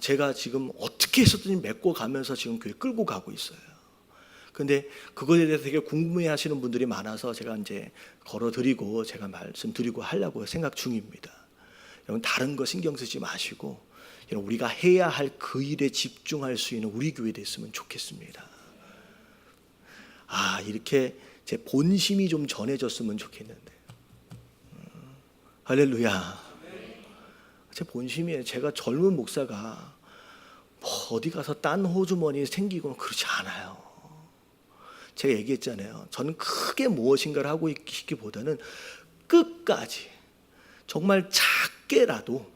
A: 제가 지금 어떻게 해서든 메꿔가면서 지금 교회 끌고 가고 있어요. 근데 그거에 대해서 되게 궁금해하시는 분들이 많아서 제가 이제 걸어드리고 제가 말씀드리고 하려고 생각 중입니다. 여러분 다른 거 신경 쓰지 마시고 우리가 해야 할 그 일에 집중할 수 있는 우리 교회 됐으면 좋겠습니다. 이렇게 제 본심이 좀 전해졌으면 좋겠는데. 할렐루야. 제 본심이에요. 제가 젊은 목사가 어디 가서 딴 호주머니 생기고 그렇지 않아요. 제가 얘기했잖아요. 저는 크게 무엇인가를 하고 있기보다는 끝까지 정말 작게라도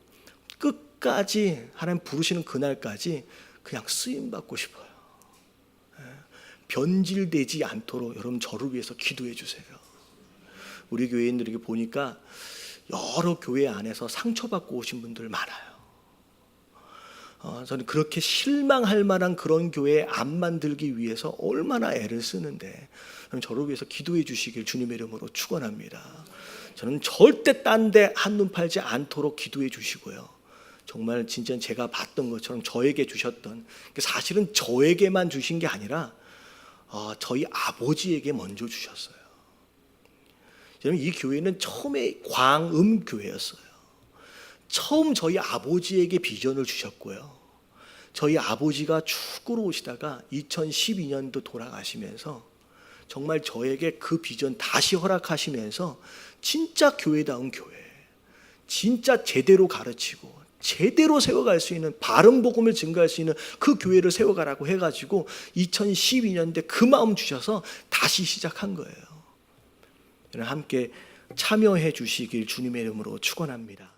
A: 끝까지 하나님 부르시는 그날까지 그냥 쓰임 받고 싶어요. 변질되지 않도록 여러분 저를 위해서 기도해 주세요. 우리 교회인들에게 보니까 여러 교회 안에서 상처받고 오신 분들 많아요. 저는 그렇게 실망할 만한 그런 교회 안 만들기 위해서 얼마나 애를 쓰는데 저를 위해서 기도해 주시길 주님의 이름으로 축원합니다. 저는 절대 딴 데 한눈 팔지 않도록 기도해 주시고요. 정말 진짜 제가 봤던 것처럼 저에게 주셨던, 사실은 저에게만 주신 게 아니라 저희 아버지에게 먼저 주셨어요. 여러분 이 교회는 처음에 광음교회였어요. 처음 저희 아버지에게 비전을 주셨고요. 저희 아버지가 축구로 오시다가 2012년도 돌아가시면서 정말 저에게 그 비전 다시 허락하시면서 진짜 교회다운 교회, 진짜 제대로 가르치고 제대로 세워갈 수 있는, 바른 복음을 증거할 수 있는 그 교회를 세워가라고 해가지고 2012년대 그 마음 주셔서 다시 시작한 거예요. 함께 참여해 주시길 주님의 이름으로 축원합니다.